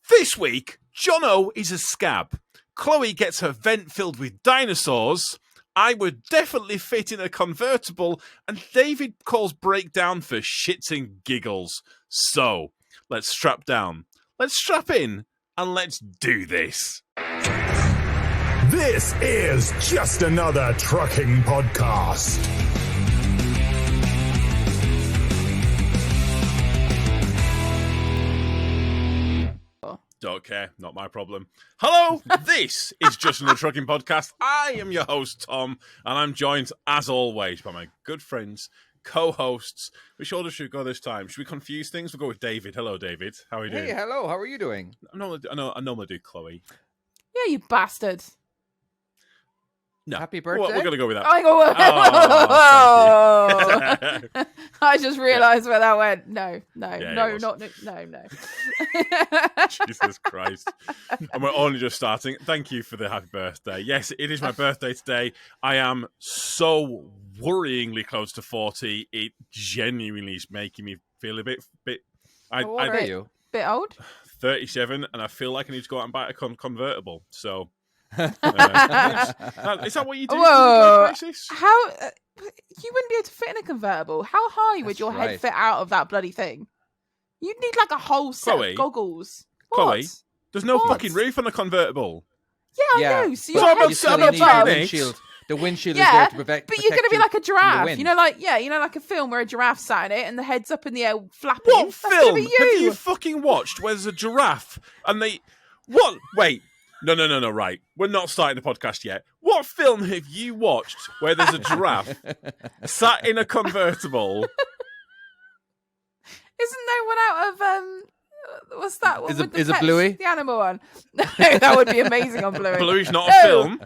This week, Jono is a scab. Chloe gets her vent filled with dinosaurs. I would definitely fit in a convertible. And David calls breakdown for shits and giggles. So, let's strap down. Let's strap in. And let's do this. This is just another trucking podcast. Don't care, not my problem. Hello, this is Just Another Trucking Podcast. I am your host, Tom, and I'm joined, as always, by my good friends, co-hosts. Which order should we go this time? Should we confuse things? We'll go with David. Hello, David. How are you doing? Hey, hello. How are you doing? I normally do Chloe. Yeah, you bastard. No. Happy birthday. We're going to go with that. I go. Oh, I just realised where that went. No. Jesus Christ. And we're only just starting. Thank you for the happy birthday. Yes, it is my birthday today. I am so worryingly close to 40. It genuinely is making me feel a bit. How old are you? Bit old. 37, and I feel like I need to go out and buy a convertible. So, is that what you do? Whoa! Basis? How you wouldn't be able to fit in a convertible? How high would your head fit out of that bloody thing? You'd need like a whole set Chloe, of goggles. Chloe, What? there's no What? fucking roof on a convertible. Yeah, I know. So So your I'm head not- still I'm need not the doing it. windshield. The windshield is there Yeah, to protect. but you're going to be like a the giraffe. wind. You know, like a film where a giraffe sat in it and the head's up in the air flapping. What That's gonna film be have you fucking watched where there's a giraffe and they... What? Wait. No, right. We're not starting the podcast yet. What film have you watched where there's a giraffe sat in a convertible? Isn't there one out of what's that one? Is it- with the is it pets? Bluey? The animal one. No, that would be amazing on Bluey. Bluey's not No. a film.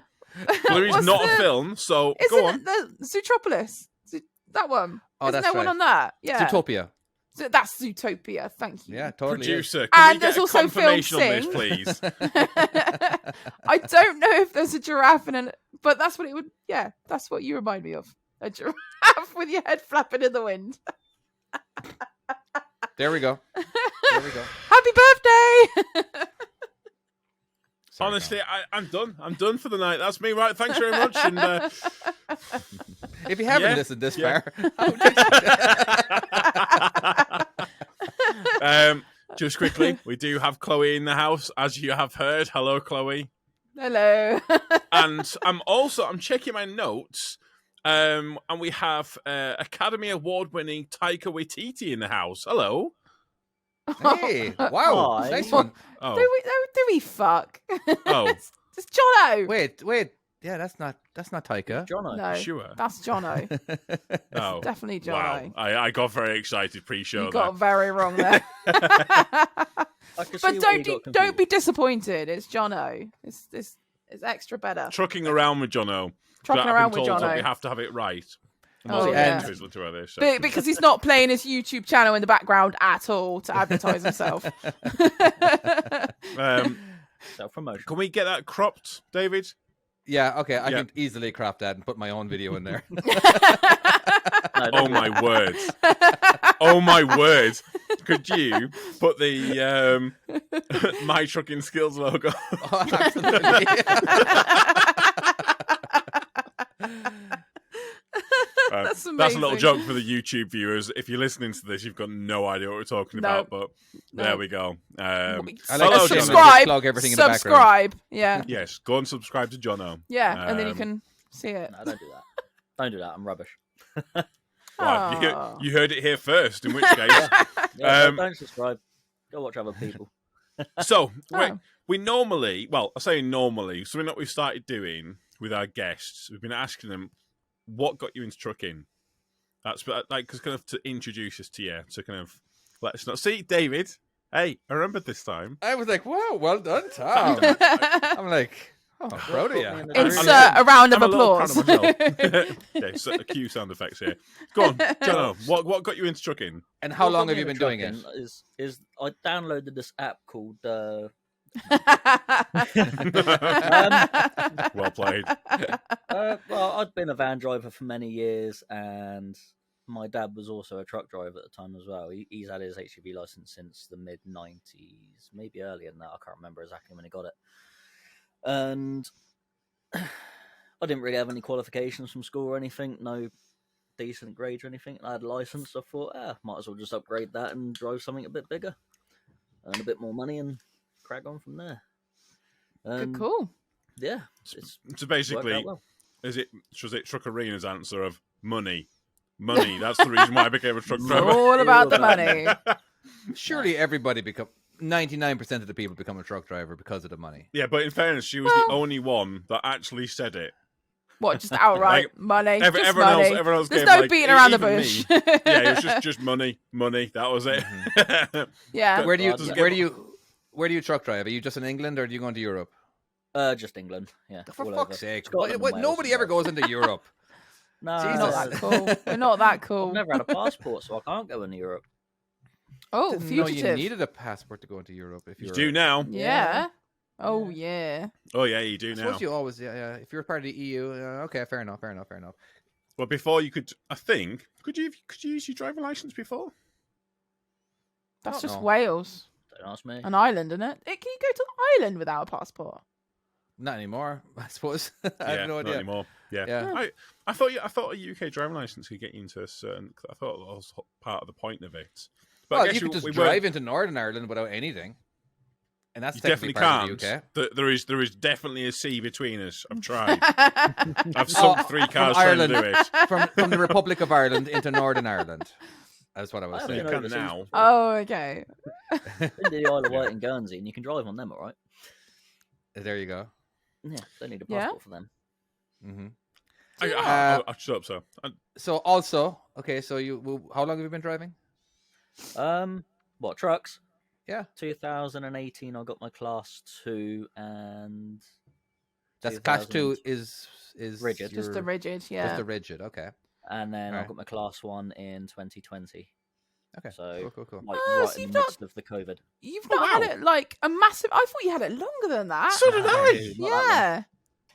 Bluey's What's not the- a film, so Isn't go on. it the Zootropolis? That one. Oh, Isn't that's there one right. on that? Yeah. Zootopia. So that's Zootopia. Thank you. Yeah, totally. Producer, can And we there's get a also confirmation on Film this, please? I don't know if there's a giraffe in it, but that's what it would. Yeah, that's what you remind me of. A giraffe with your head flapping in the wind. There we go. Happy birthday! Sorry, Honestly, I'm done. I'm done for the night. That's me, right? Thanks very much. And if you haven't Yeah, listened this yeah. far, just quickly, we do have Chloe in the house, as you have heard. Hello, Chloe. Hello. And I'm checking my notes, and we have Academy Award-winning Taika Waititi in the house. Hello. hey, wow, Hi. nice one. Oh, Do we fuck? oh, It's Jono. Wait, yeah, that's not Taika. Jono. No, sure. that's Jono. Oh, Definitely Jono. wow. I got very excited pre-show. You got it very wrong there. I can see But why you got don't be confused. disappointed. It's Jono. It's extra better. Trucking around with Jono. Trucking But I've around been with told that Jono. we have to have it right. I'm Oh, also yeah. Twizzler about this, so. Because he's not playing his YouTube channel in the background at all to advertise himself. Self-promotion. Can we get that cropped, David? Yeah, okay, I Yeah. can easily crop that and put my own video in there. No, Oh don't do my that. word! Oh my word! Could you put the My Trucking Skills logo? Oh, absolutely. That's That's a little amazing. joke for the YouTube viewers. If you're listening to this, you've got no idea what we're talking No. about. But No. there we go. I like Hello, to Jono. subscribe. plug everything in the background. Subscribe. Yeah. Yes, go and subscribe to Jono. Yeah. And then you Um, can see it. No, don't do that. Don't do that. I'm rubbish. Well, Aw. you heard it here first. In which case, Yeah, Um, don't subscribe. Go watch other people. so Oh. we normally, well, I say normally, something that we've started doing with our guests, we've been asking them, what got you into trucking? That's like, because kind of to introduce us to you, to kind of let us know. See, David, hey, I remembered this time. I was like, wow, well done, Tom. I'm like, oh, proud of you. Insert a round of I'm a little proud applause. of myself. Okay, so a cue sound effects here. Go on, Jono, what got you into trucking? And how What long got have you me been doing into it? trucking Is I downloaded this app called Well played. well, I'd been a van driver for many years, and my dad was also a truck driver at the time as well. He's had his HGV license since the mid '90s, maybe earlier than that. I can't remember exactly when he got it. And I didn't really have any qualifications from school or anything. No decent grades or anything. I had a license. So I thought, might as well just upgrade that and drive something a bit bigger, earn a bit more money, and crack on from there. Good call. Yeah, it's So worked basically, out well. was it Truck Arena's answer of money? Money. That's the reason why I became a truck It's driver. all about the money. Surely everybody 99% of the people become a truck driver because of the money. Yeah, but in fairness, she was the only one that actually said it. What, just outright Like, money? Just everyone money. else There's gave, no like, beating around the even bush. me. Yeah, it was just money. That was it. Yeah. Where do you Just where do you truck drive? Are you just in England or do you go into Europe? Just England. Yeah. For all fuck's over. sake! Scotland and Wales Nobody as ever well. goes into Europe. No, We're not that cool. We're not that cool. I've never had a passport, so I can't go into Europe. Oh, Didn't know you fugitive. needed a passport to go into Europe. If You you're do now. Yeah. Oh, yeah. Oh yeah, you do I now. suppose you always, yeah. If you're part of the EU, okay, fair enough. Well, before you could, I think, could you use your driving license before? That's Don't just know. Wales. Don't ask me. An island, isn't it? Can you go to Ireland without a passport? Not anymore, I suppose. I Yeah, have no not idea. anymore. Yeah. Yeah. I thought a UK driving license could get you into a certain. I thought that was part of the point of it. But I Well, guess you could just we drive into Northern Ireland without anything, and that's You technically definitely part of can't. the UK. There is definitely a sea between us. I've tried. I've sunk 3 cars trying to Ireland. do it. From the Republic of Ireland into Northern Ireland. That's what I was I You saying. haven't can overseas now. before. Oh, okay. Been to the Isle of Wight and Guernsey, and you can drive on them, all right? There you go. Yeah, don't need a Yeah? passport for them. Hmm I should hope so. So also, okay, so how long have you been driving? What trucks? Yeah. 2018, I got my class 2, and That's class 2 2000 is Rigid. Just a your- rigid, Just yeah. a rigid. Okay. and then I Alright. got my class 1 in 2020. Okay. So Cool. like Oh, right so in you've the not- midst of the COVID. You've Oh, not had wow. it like a massive. I thought you had it longer than that. So did I. Not that long. Yeah.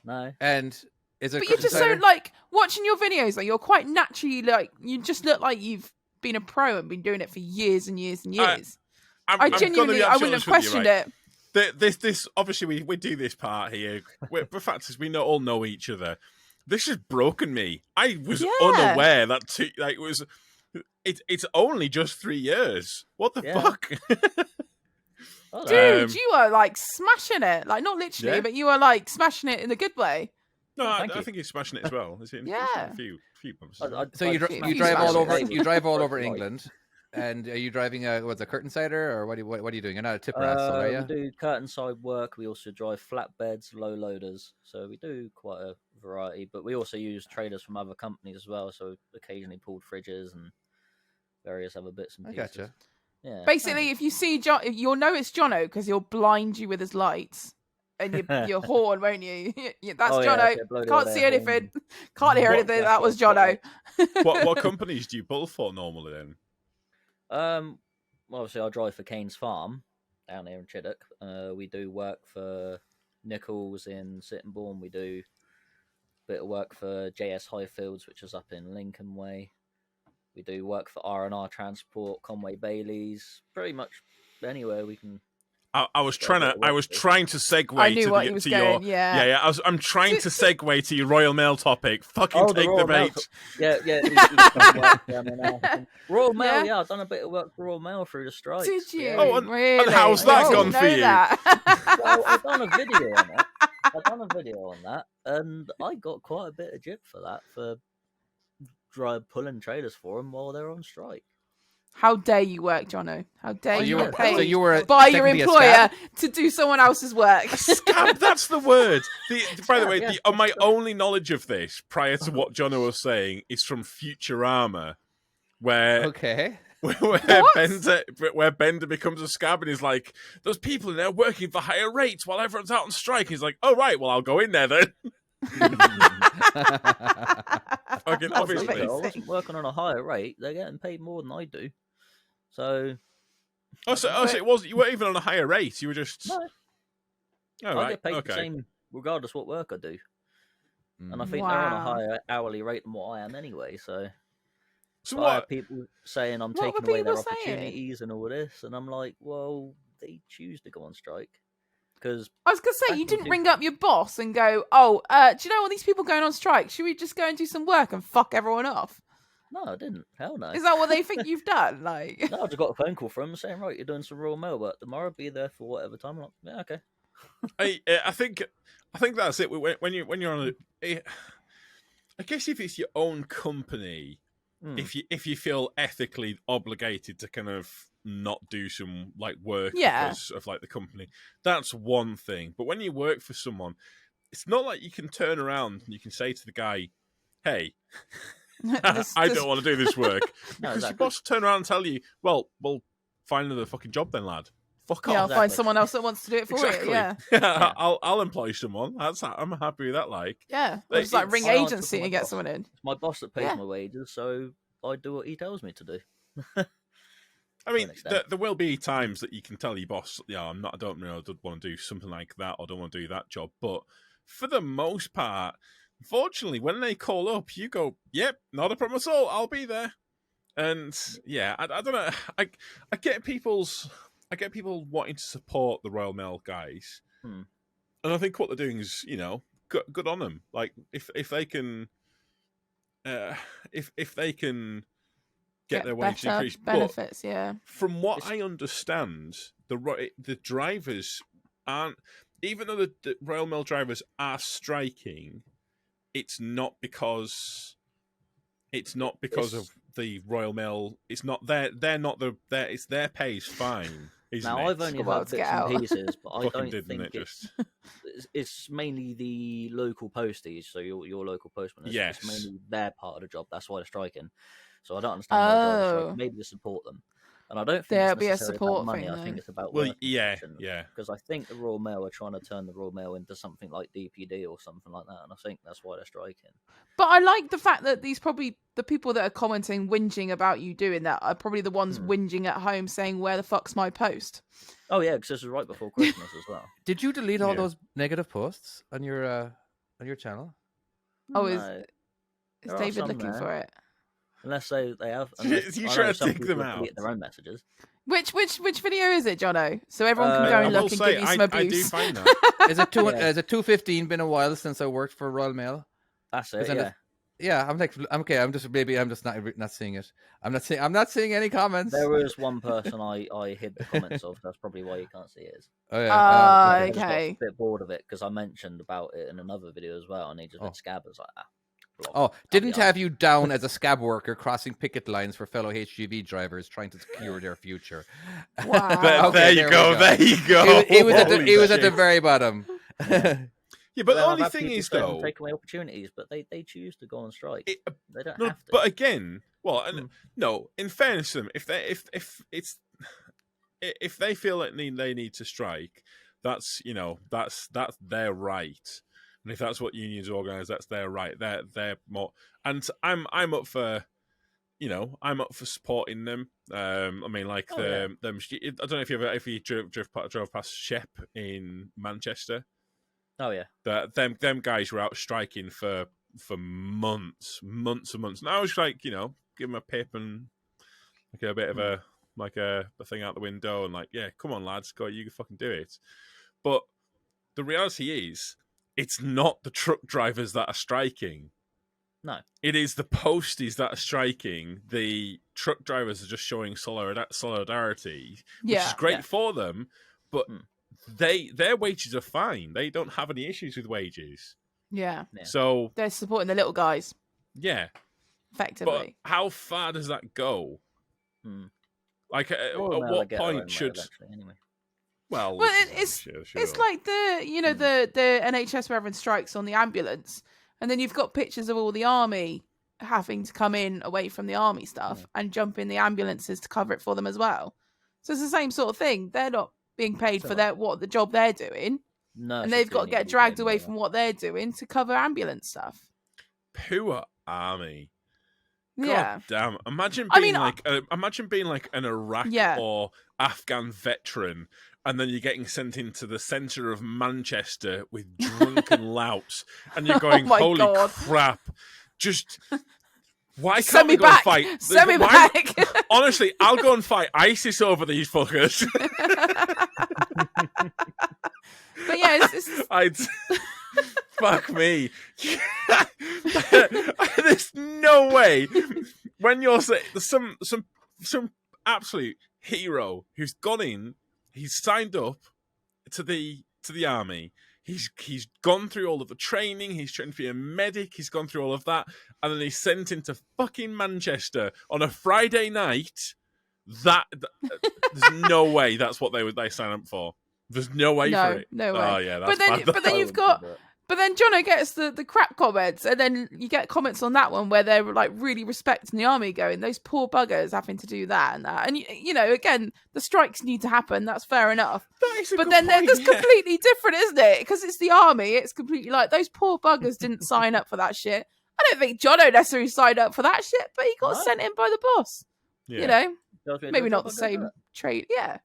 No. And is it? But you're just so like watching your videos, like you're quite naturally like you just look like you've been a pro and been doing it for years and years and years. I gonna genuinely, be I absolutely wouldn't have honest with you, questioned right? it. This obviously we do this part here. The fact is we all know each other. This has broken me. I was Yeah. unaware that it's only just 3 years. What the Yeah. fuck? Oh, Dude, you are like smashing it. Like not literally, Yeah. but you are like smashing it in a good way. No, I Thank you. think he's smashing it as well. Is it? Yeah. A few bumps. So you Few drive all smashes. over you drive all over Right. England, and are you driving a curtain sider or what are you doing? You're not a tipper asshole, are we you? do curtain side work. We also drive flatbeds, low loaders. So we do quite a variety. But we also use trailers from other companies as well. So occasionally pulled fridges and various other bits and I pieces. gotcha. Yeah. Basically, if you see John, you'll know it's Jono because he'll blind you with his lights and your horn, won't you? That's Oh, yeah, Jono. okay, blow the Can't hot see air anything. horn. Can't hear What- anything. that's That was what Jono. what companies do you pull for normally then? Well, obviously, I drive for Kane's Farm down here in Chiddock. We do work for Nichols in Sittingbourne. We do a bit of work for JS Highfields, which is up in Lincoln Way. We do work for R&R Transport, Conway Bailey's. Pretty much anywhere we can. I was Got a bit of trying work to to do. segue I knew to, what the, he was to going. your Yeah. I'm trying to segue to your Royal Mail topic. Fucking Oh, the take the Royal Mail bait. Yeah. He's done work down there now. Royal Mail, Yeah. yeah, I've done a bit of work for Royal Mail through the strikes. Did you? Yeah. Oh, and really? how's that I gone didn't for know you? that. Well, I've done a video on it. And I got quite a bit of jib for that, for pulling trailers for them while they're on strike. How dare you work, Jono? How dare So you you get were paid so you were by your technically a employer scab? to do someone else's work? Scab, that's the word. By the way, yeah, my only knowledge of this, prior to what Jono was saying, is from Futurama, where Okay. where Bender becomes a scab and he's like, "There's people in there working for higher rates while everyone's out on strike." He's like, "Oh right, well I'll go in there then." Fucking I obviously. wasn't working on a higher rate. They're getting paid more than I do. So, So it was you weren't even on a higher rate. You were just. no, Oh, I right. get paid Okay. the same regardless what work I do. And I Mm. think they're on a Wow. higher hourly rate than what I am anyway. So, So But I what? have people saying I'm What were taking away their people saying? opportunities and all this, and I'm like, well, they choose to go on strike because I was gonna say back you in didn't two- ring up your boss and go, "Oh, do you know all these people going on strike? Should we just go and do some work and fuck everyone off?" No, I didn't. Hell no. Is that what they think you've done? Like, No, I just got a phone call from them saying, right, you're doing some Royal Mail work tomorrow. Be there for whatever time. I'm like, yeah, okay. I think that's it. When you're on I guess if it's your own company, if you feel ethically obligated to kind of not do some like work Yeah. because of like the company, that's one thing. But when you work for someone, it's not like you can turn around and you can say to the guy, "Hey, I don't want to do this work," No, because exactly. your boss will turn around and tell you, "Well, find another fucking job then, lad. Fuck yeah, I'll off." find Exactly. someone else that wants to do it for Exactly. you. Yeah, Yeah. I'll employ someone. I'm happy with that. Like, yeah. Or Like, just like it's- ring I answer agency for my and get boss. someone in. It's my boss that pays Yeah. my wages, so I do what he tells me to do. I mean, an extent. there will be times that you can tell your boss, "Yeah, I don't want to do something like that, or don't want to do that job." But for the most part, unfortunately, when they call up, you go, "Yep, not a problem at all. I'll be there." And yeah, I don't know. I get people wanting to support the Royal Mail guys, Hmm. and I think what they're doing is, good on them. Like if they can, if they can get their wages better increased, but benefits. Yeah, from what It's- I understand, the drivers aren't, even though the Royal Mail drivers are striking, it's not because of the Royal Mail. It's not they're not it's their pay is fine, isn't Now, it? I've only Got a while heard to get bits and out. pieces, but I Fucking don't didn't think it it's mainly the local posties, so your local postman. Yes. It's mainly their part of the job. That's why they're striking. So I don't understand why they're Oh. striking. Maybe to support them. And I don't think There'll it's be a necessarily support about money. thing, I think though. it's about Well, working yeah, conditions. yeah. Because I think the Royal Mail are trying to turn the Royal Mail into something like DPD or something like that, and I think that's why they're striking. but I like the fact that the people that are commenting, whinging about you doing that, are probably the ones whinging at home, saying, "Where the fuck's my post?" Oh yeah, because this was right before Christmas as well. Did you delete all Yeah. those negative posts on your channel? Oh, No, is there are David some looking there. for it? Unless they have. You Unless, I try know to some dig them people out. delete their own messages. Which video is it, Jono? So everyone can go I and will look and say, give you some I abuse. do find that. Is it two? Yeah. Is it 2:15? Been a while since I worked for Royal Mail. That's it. Is that Yeah. Yeah, I'm like, I'm okay. I'm just not seeing it. I'm not seeing any comments. There was one person I hid the comments of. That's probably why you can't see it. Oh yeah. I just got Okay. a bit bored of it because I mentioned about it in another video as well, and he just went scab. I was like, block. Oh, Can't didn't be have arsed. you down as a scab worker crossing picket lines for fellow HGV drivers trying to secure their future. Wow. There, Okay, there you there go. we go. There you go. He was at the Holy he was at the shit. very bottom. Yeah, but the Then I've only had thing people is saying I'm though, taking away opportunities, but they choose to go on strike. They don't no, have to. but again, well, and no. In fairness to them, if they feel like they need to strike, that's that's their right. And if that's what unions organise, that's their right. They're more, and I'm up for, I'm up for supporting them. I mean, like them. I don't know if you drove past Shep in Manchester. Oh yeah. Them guys were out striking for months and months. And I was like, give them a pip and like a bit of a thing out the window and like, yeah, come on lads, go, you can fucking do it. But the reality is, it's not the truck drivers that are striking. No. It is the posties that are striking. The truck drivers are just showing solidarity, which is great for them, but their wages are fine. They don't have any issues with wages. Yeah. So They're supporting the little guys, yeah. effectively. But how far does that go? Like, at what point should? Anyway. Well, it's like the NHS were having strikes on the ambulance, and then you've got pictures of all the army having to come in away from the army stuff and jump in the ambulances to cover it for them as well. So it's the same sort of thing. They're not being paid for the job they're doing, and they've got to get dragged away from what they're doing to cover ambulance stuff. Poor army. God Yeah. damn. Imagine being like an Iraq or Afghan veteran, and then you're getting sent into the centre of Manchester with drunken louts, and you're going, my holy God. crap. Just Why can't Send we me go and back. fight? Send me Why- back. Honestly, I'll go and fight ISIS over these fuckers. But yeah, it's I'd fuck me. There's no way when you're saying some absolute hero who's gone in, he's signed up to the army. He's gone through all of the training. He's trained to be a medic. He's gone through all of that, and then he's sent into fucking Manchester on a Friday night. There's no way that's what they sign up for. There's no way for it. No way. Oh yeah, that's bad. But then you've got. But then Jono gets the crap comments, and then you get comments on that one where they're like really respecting the army, going, those poor buggers having to do that and that. And you know, again, the strikes need to happen. That's fair enough. But then that's completely different, isn't it? Because it's the army. It's completely like those poor buggers didn't sign up for that shit. I don't think Jono necessarily signed up for that shit, but he got sent in by the boss. Yeah. You know, maybe not the same trade. Yeah,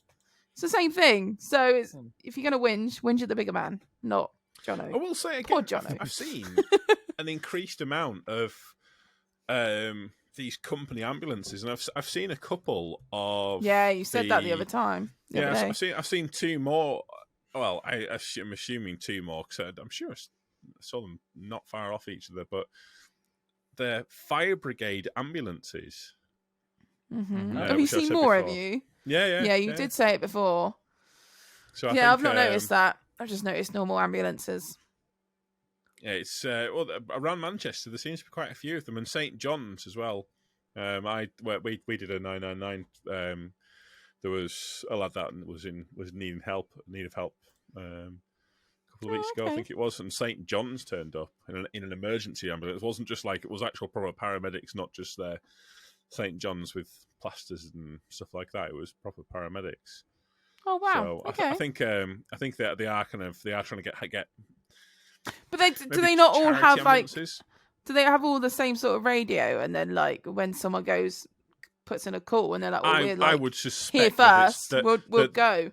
it's the same thing. So it's, if you're gonna whinge at the bigger man, not Jono. I will say Poor again, Jono. I've seen an increased amount of these company ambulances, and I've seen a couple of. Yeah, you said that the other time. the other day. I've seen two more. Well, I'm assuming two more because I'm sure I saw them not far off each other, but they're fire brigade ambulances. Mm-hmm. Yeah, Have you which I've seen said more? before. Have you? Yeah, You did say it before. So I've not noticed that. I've just noticed normal ambulances. Yeah, it's around Manchester. There seems to be quite a few of them, and St John's as well. We did a 999. There was a lad that was needing help, a couple of weeks ago, I think it was, and St John's turned up in an emergency ambulance. It wasn't just like, it was actual proper paramedics, not just their St John's with plasters and stuff like that. It was proper paramedics. Oh wow! So okay. I think that they are trying to get. But do they not all have ambulances? Do they have all the same sort of radio? And then like when someone puts in a call, and they're like, well, we're like, I would suspect here first. We'll go.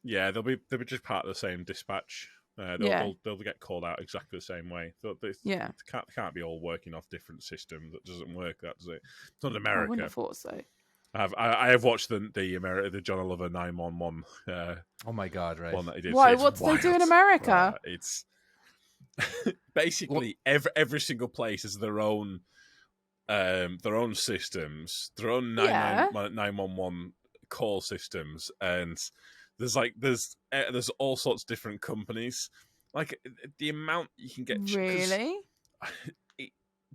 Yeah, they'll be just part of the same dispatch. They'll get called out exactly the same way. They can't be all working off different systems. That doesn't work. That does it. It's not America. I wouldn't have thought so. I have watched the John Oliver 911. Oh my god! Right. One that he did. Why? So what do they do in America? It's basically every single place has their own systems, their own 911 call systems, and there's all sorts of different companies. Like the amount you can get. Really?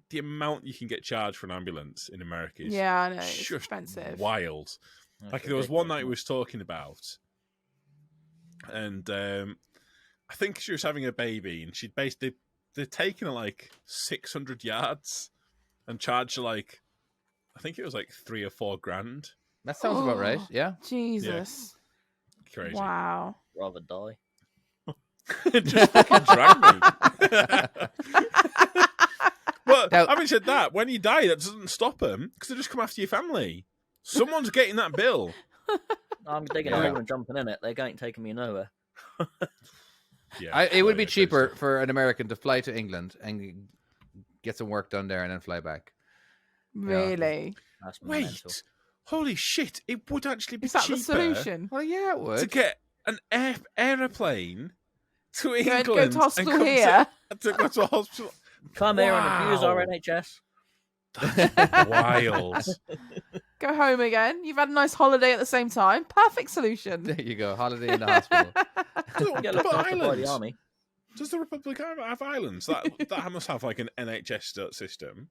The amount you can get charged for an ambulance in America is I know, it's expensive. Wild. That's like there was one night we was talking about, and I think she was having a baby, and they're taking her like 600 yards and charged her like, I think it was like $3 or $4 That sounds about right. Yeah. Jesus. Yeah. Crazy. Wow. Rather die. Just fucking drag me. But having said that, when you die, that doesn't stop them because they just come after your family. Someone's getting that bill. They're going over and jumping in it. They ain't taking me nowhere. It would be cheaper for an American to fly to England and get some work done there and then fly back. Really? That's Wait, mental. holy shit! It would actually be Is that cheaper the solution? Well, yeah, it would. to get an aeroplane to England Go to hospital and come here. to go to a hospital. Come here and abuse our Wow. NHS. That's wild. Go home again. You've had a nice holiday at the same time. Perfect solution. There you go. Holiday in the hospital. Get looked after by the army. Does the Republic have islands? That must have like an NHS system.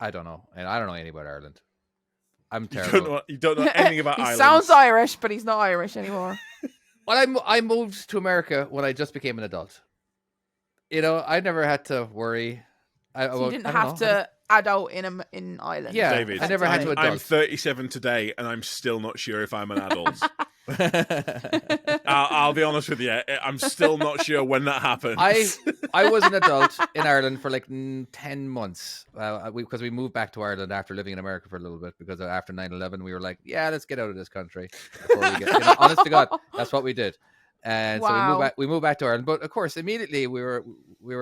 I don't know, and I don't know anything about Ireland. I'm You terrible. don't know anything about He islands. sounds Irish, but he's not Irish anymore. Well, I moved to America when I just became an adult. I never had to worry. So you didn't have to adult in Ireland. Yeah, David, I never had to adult. I'm 37 today, and I'm still not sure if I'm an adult. I'll be honest with you. I'm still not sure when that happens. I was an adult in Ireland for like 10 months because we moved back to Ireland after living in America for a little bit because after 9/11 we were like, yeah, let's get out of this country. Before we get, honest to God, that's what we did. And so we moved back to Ireland. But of course, immediately we were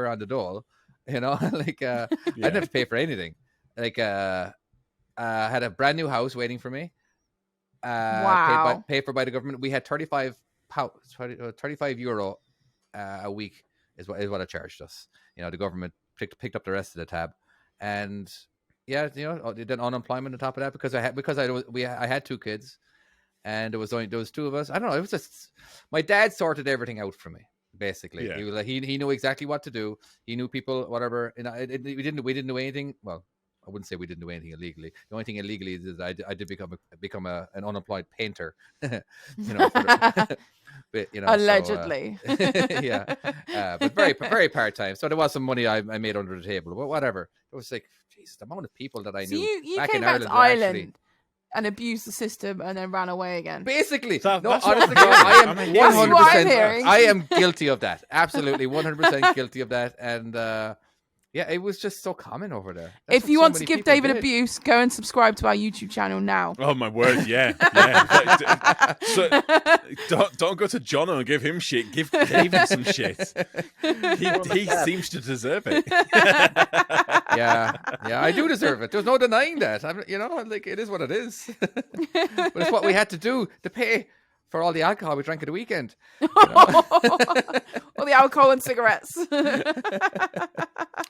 on the dole. Like I didn't have to pay for anything. like had a brand new house waiting for me. Wow. Paid for by the government. We had 35 euro a week is what it charged us. You know, the government picked up the rest of the tab, and yeah, you know, then unemployment on top of that because I had 2 kids, and there was two of us. I don't know. It was just my dad sorted everything out for me. Basically, Yeah. he was like he knew exactly what to do. He knew people, whatever. And we didn't do anything. Well, I wouldn't say we didn't do anything illegally. The only thing illegally is I did become an unemployed painter. You know, but, you know, Allegedly. So, yeah, but very part time. So there was some money I made under the table, but whatever. It was like, Jesus, the amount of people that I So knew you back came in back Ireland. to Ireland and abused the system and then ran away again. Basically, That's no, what honestly, I'm I am hearing. That's what I'm 100%. hearing. I am guilty of that. Absolutely, 100% guilty of that. And yeah, it was just so common over there. That's If what you so want to many give people David did. abuse, go and subscribe to our YouTube channel now. Oh my word, yeah. So don't go to Jono and give him shit. Give David some shit. He seems to deserve it. Yeah, I do deserve it. There's no denying that. You know, like it is what it is. But it's what we had to do to pay for all the alcohol we drank at the weekend. You know? Or the alcohol and cigarettes.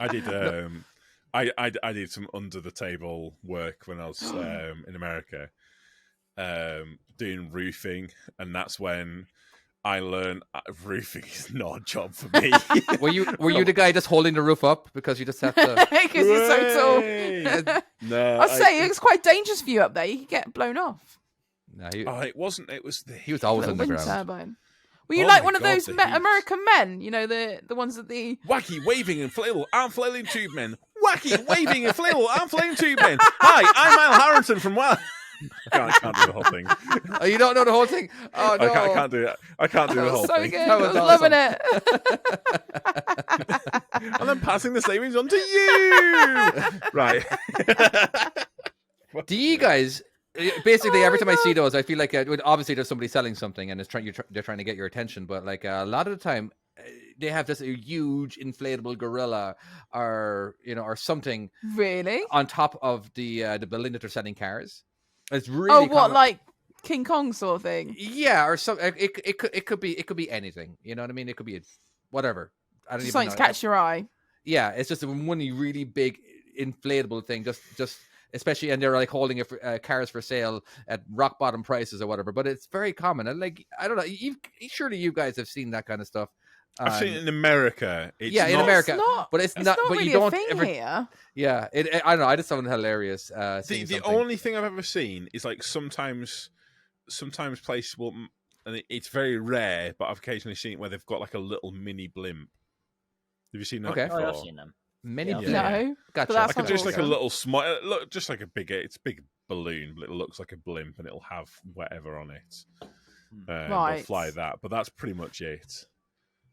I did. I did some under the table work when I was in America, doing roofing, and that's when I learned roofing is not a job for me. Were you the guy just holding the roof up because you just have to? Because you're so tall. Way! No, I'll say it's quite dangerous for you up there. You could get blown off. No, it wasn't. It was the he was always Little on the wind ground. turbine. Were you Oh like my one of God, those the heat. American men? You know, the ones that the wacky waving and flail. I'm flailing tube men. Wacky waving and flail. I'm flailing tube men. Hi, I'm Al Harrington from Well. I can't do the whole thing. Oh, you don't know the whole thing? Oh no, I can't do it. I can't do the whole so thing. good. That I was was loving it. And then passing the savings on to you. Right. Do you guys? Basically, every time I God. see those, I feel like obviously there's somebody selling something and they're trying to get your attention. But like a lot of the time, they have this huge inflatable gorilla or something Really? on top of the building that they're selling cars. It's really Oh, what, common. like King Kong sort of thing? Yeah, or some. It could be anything. You know what I mean? It could be whatever. I don't Just even something know. to catch your eye. Yeah, it's just one really big inflatable thing. Just especially, and they're like holding it for, cars for sale at rock bottom prices or whatever. But it's very common. And like I don't know. Surely you guys have seen that kind of stuff. I've seen it in America. It's yeah, in not- America, It's not, but it's not. But really you don't a thing ever. here. Yeah, I don't know. I just found it hilarious. Seeing The something. only thing I've ever seen is like sometimes places will, and it's very rare, but I've occasionally seen it where they've got like a little mini blimp. Have you seen that Okay. Oh, before? I've seen them. Many. Yeah. Yeah. No. Gotcha. But that's Like just like a awesome. little small, look, just like it's a big balloon, but it looks like a blimp, and it'll have whatever on it. They'll Right. fly that, but that's pretty much it.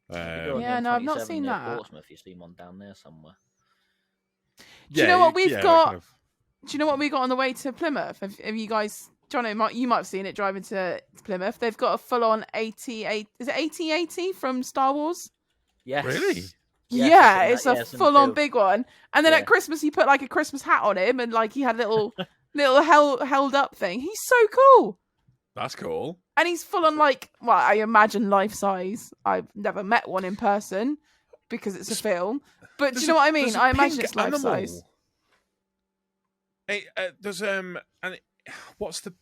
Yeah, no, I've not seen near that. Portsmouth, you've seen one down there somewhere. Do you know what we've that got? kind of- Do you know what we got on the way to Plymouth? Have you guys, John, you might have seen it driving to Plymouth. They've got a full-on AT-8. Is it AT-80 from Star Wars? Yes. Really? Yes, Yeah, I've seen it's that, a yes, in full-on field. big one. And then Yeah. at Christmas, he put like a Christmas hat on him, and like he had a little held up thing. He's so cool. That's cool. And he's full on like, well, I imagine life size. I've never met one in person because it's a film. But do you know what I mean? There's a I imagine pink it's life animal. size. Hey, there's what's the?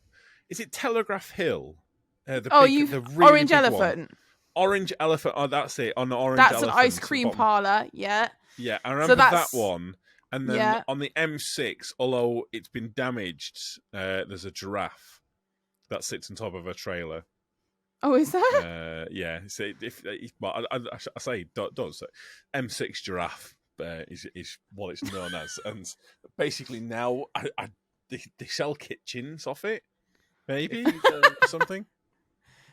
Is it Telegraph Hill? The Oh, big, you've the really Orange big one. Elephant. Orange Elephant. Oh, that's it. On the Orange That's Elephant. an ice cream bottom. parlor. Yeah. Yeah, I remember that's- that one. And then yeah. on the M6, although it's been damaged, there's a giraffe that sits on top of a trailer. Oh, is that? Yeah. So well, I say don't say M6 giraffe is what it's known as, and basically now they sell kitchens off it, maybe or something.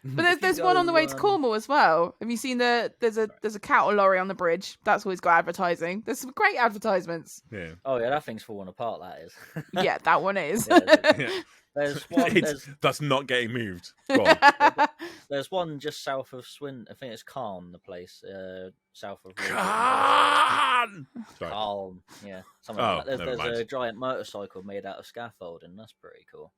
But there's one on the way to Cornwall as well. Have you seen there's a cattle lorry on the bridge? That's always got advertising. There's some great advertisements. Yeah. Oh yeah, that thing's falling apart. That is. Yeah, that one is. Yeah, Yeah. There's one. That's not getting moved. Go on. There's one just south of Swin. I think it's Calm, the place south of. Calm. Calm, yeah. Something Oh, like that. never There's mind. a giant motorcycle made out of scaffolding. That's pretty cool.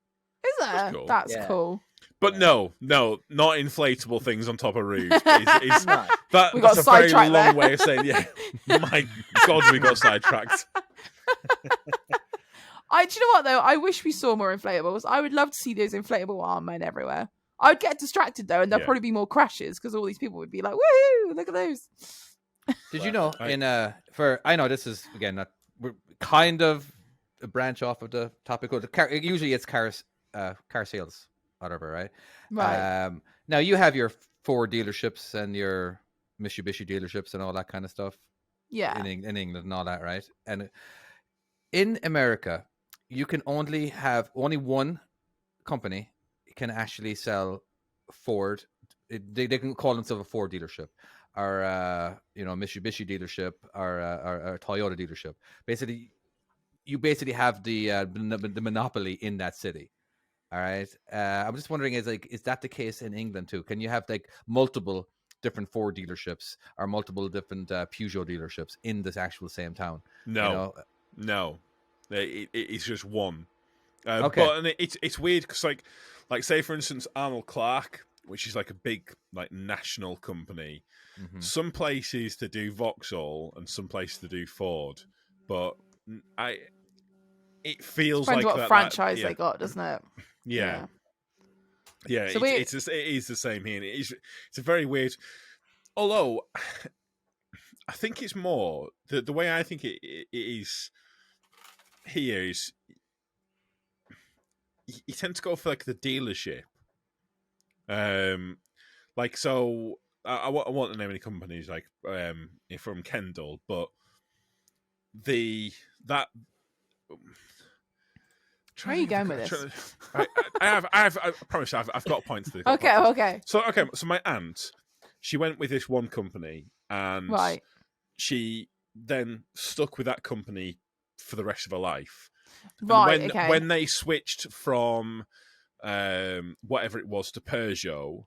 Is there? cool. That's Yeah. cool. But no, not inflatable things on top of roofs. It's, No. We got that's a very sidetracked long there. way of saying, yeah. My God, we got sidetracked. Do you know what though? I wish we saw more inflatables. I would love to see those inflatable arm men everywhere. I would get distracted though, and there'd Yeah. probably be more crashes because all these people would be like, "Woohoo! Look at those!" Did you know I- I know this is again not we're kind of a branch off of the topic of the car. Usually it's car sales, whatever, right? Right. Now you have your Ford dealerships and your Mitsubishi dealerships and all that kind of stuff Yeah. in England and all that, right? And in America, you can only have one company can actually sell Ford. They can call themselves a Ford dealership, or Mitsubishi dealership, or a Toyota dealership. Basically, you basically have the monopoly in that city. All right. I'm just wondering, is that the case in England too? Can you have like multiple different Ford dealerships or multiple different Peugeot dealerships in this actual same town? No, no, it's just one. Okay. But and it's weird because like say for instance Arnold Clark, which is like a big like national company. Mhm. Some places to do Vauxhall and some places to do Ford, but it feels Depends like what that franchise yeah. they got, doesn't it? Yeah. So it is the same here. It's a very weird. Although, I think it's more the way I think it is here is you tend to go for like the dealership. Like so, I won't name any companies like from Kendall, but that. Where are you going with this? I promise you, I've got points to. Okay. So my aunt, she went with this one company, and Right. she then stuck with that company for the rest of her life. Right. And Okay. when they switched from whatever it was to Peugeot,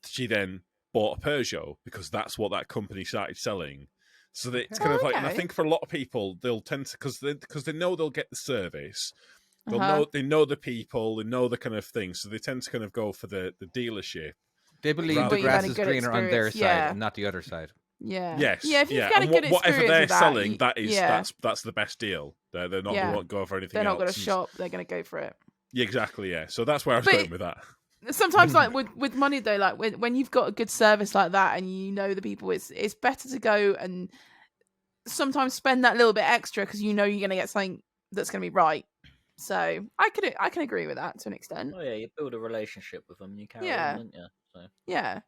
she then bought a Peugeot because that's what that company started selling. So that it's kind of like, and I think for a lot of people, they'll tend to because they know they'll get the service. They know the people, they know the kind of thing, so they tend to kind of go for the dealership. They believe Rather the than- grass You've is had a good greener on their experience, side yeah. and not the other side. Yeah. Yes. Yeah. If you've got a and good experience whatever they're with that, selling, that is yeah. that's the best deal. They're not Yeah. they won't go for anything They're not else. going to shop. They're going to go for it. Yeah, exactly. Yeah. So that's where I was But- going with that. Sometimes, like with money though, like when you've got a good service like that and you know the people, it's better to go and sometimes spend that little bit extra because you know you're going to get something that's going to be right. So I can agree with that to an extent. Oh yeah, you build a relationship with them. You carry Yeah. on, don't you? So Yeah,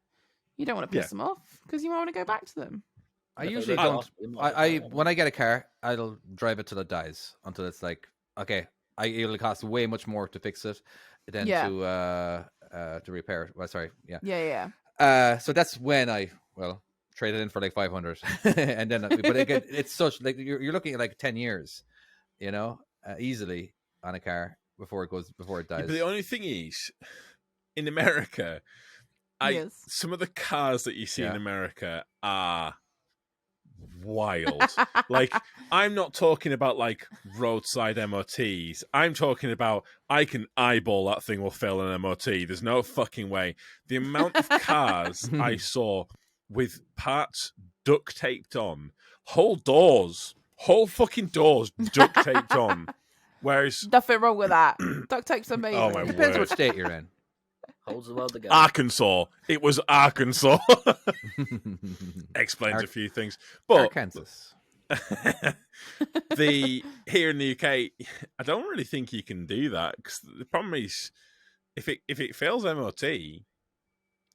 you don't want to piss Yeah. them off because you might want to go back to them. I if they usually live don't. past, we might I as well. when I get a car, I'll drive it till it dies until it's like okay. It'll cost way much more to fix it than Yeah. to repair it. Well, sorry, yeah. Yeah. So that's when I trade it in for like 500, and then but again, it's such like you're looking at like 10 years, easily on a car before it Yeah, dies. but the only thing is, in America, Yes. some of the cars that you see in Yeah. America are wild. Like, I'm not talking about like roadside MOTs. I'm talking about I can eyeball that thing will fail an MOT. There's no fucking way. The amount of cars I saw with parts duct taped on, whole fucking doors duct taped on. Whereas Nothing wrong with that. Duct tape's amazing. Oh, my Depends word. what state you're in. holds the world together. Arkansas, it was Arkansas. Explains a few things, but Arkansas. here in the UK, I don't really think you can do that because the problem is if it fails MOT,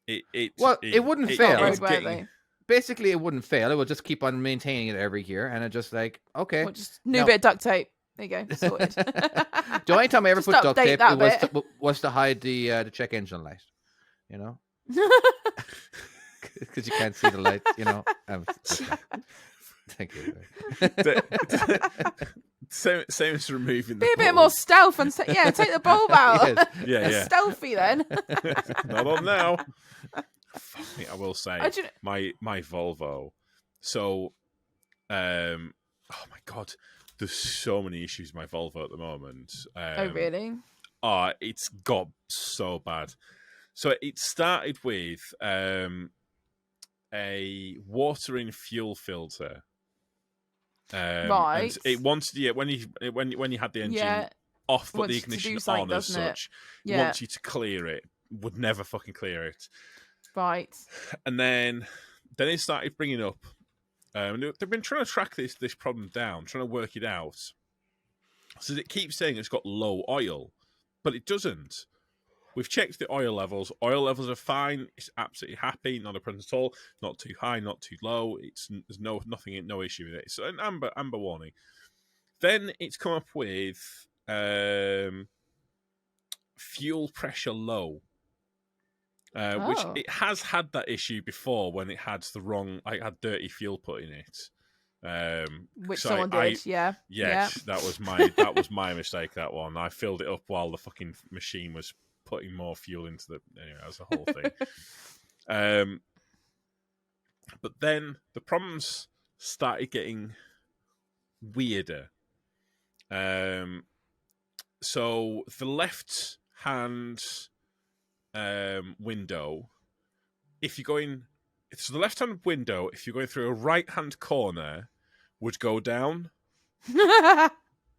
it wouldn't it- fail. it's Roadworthy. Basically, it wouldn't fail. It would just keep on maintaining it every year, and it just like okay. Or just new No. bit of duct tape. There you go. Sorted. The only time I ever Just put duct update tape that it was bit. was to hide the check engine light, because you can't see the light. Okay. Thank you. Same as removing the Be a bit bulb. more stealth and take the bulb out. Yes. Yeah. Stealthy then. Not on now. Fuck me, I will say Oh, do you my Volvo. So, oh my god, there's so many issues with my Volvo at the moment. Oh really? Oh, it's got so bad. So it started with a water in fuel filter. Right. And it wanted when you had the engine off, put the wants you to do ignition something, on as doesn't it? such. It Yeah. wants you to clear it. Would never fucking clear it. Right. And then it started bringing up. They've been trying to track this problem down, trying to work it out. So it keeps saying it's got low oil, but it doesn't. We've checked the oil levels. Oil levels are fine. It's absolutely happy. Not a problem at all. Not too high. Not too low. There's no issue with it. It's an amber warning. Then it's come up with fuel pressure low. Which it has had that issue before when it had had dirty fuel put in it. Which someone did, yeah. Yes, that was my mistake. That one, I filled it up while the fucking machine was putting more fuel into the. Anyway, that's the whole thing. But then the problems started getting weirder. So the left hand window, if you're going, it's the left hand window. If you're going through a right hand corner, would go down.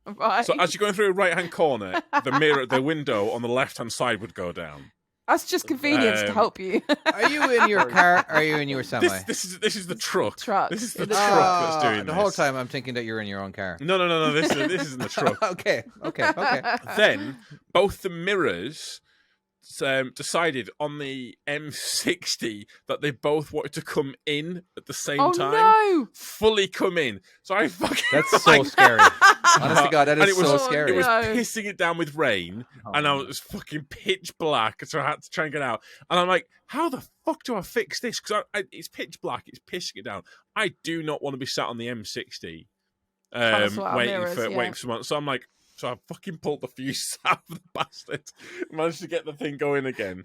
Right. So as you're going through a right hand corner, the window on the left hand side would go down. That's just convenience to help you. Are you in your car? Or are you in your semi? This is the truck. Truck. This is the It is truck that's doing the this. whole time I'm thinking that you're in your own car. No. This isn't the truck. Okay. Then both the mirrors decided on the M60 that they both wanted to come in at the same time. No! Fully come in. So I fucking That's so scary. Honest to God, that And is it was, so Oh, scary. It was No. pissing it down with rain, and I was fucking pitch black, so I had to try and get out. And I'm like, how the fuck do I fix this? Because it's pitch black, it's pissing it down. I do not want to be sat on the M60 Trying to sort out waiting mirrors, for someone. So I'm like, so I fucking pulled the fuse out of the bastard, managed to get the thing going again.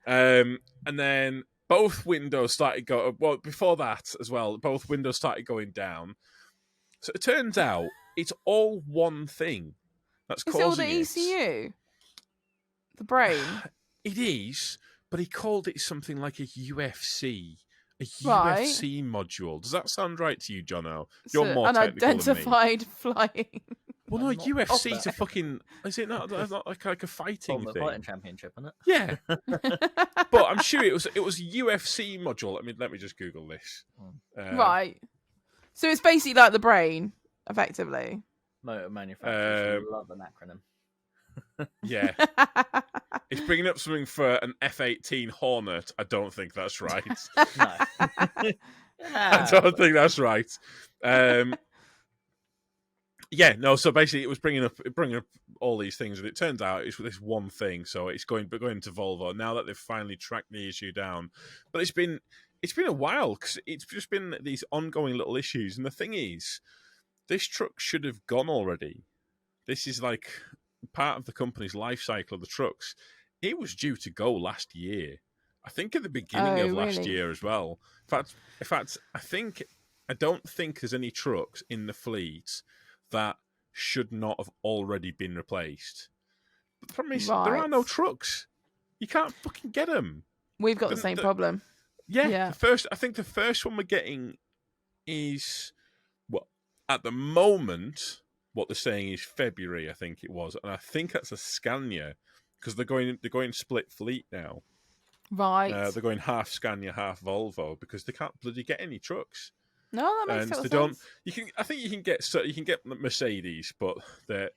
And then both windows started going, well, before that as well, both windows started going down. So it turns out it's all one thing that's Is it causing all the ECU? The brain? It is, but he called it something like a UFC. A Right. UFC module. Does that sound right to you, Jono? So You're more technical than me. unidentified flying. Well, no, I'm not UFC's of a that. fucking. Is it not like a fighting Ultimate thing? Fighting Championship, isn't it? Yeah, but I'm sure it was UFC module. Let me just Google this. Right. So it's basically like the brain, effectively. Motor manufacturers love an acronym. Yeah, it's bringing up something for an F-18 Hornet. I don't think that's right. No. I don't think that's right. Yeah, no. So basically, it was bringing up all these things, and it turns out it's this one thing. So it's going to Volvo now that they've finally tracked the issue down. But it's been a while because it's just been these ongoing little issues. And the thing is, this truck should have gone already. This is like part of the company's life cycle of the trucks. It was due to go last year. I think at the beginning of last really? year as well. In fact, I don't think there's any trucks in the fleet that should not have already been replaced. But the problem is, there are no trucks. You can't fucking get them. We've got the same problem. Yeah. I think the first one we're getting is, well, at the moment, what they're saying is February, I think it was, and I think that's a Scania because they're going split fleet now. Right. They're going half Scania, half Volvo because they can't bloody get any trucks. No, that makes total they sense. don't. I think you can get Mercedes, but they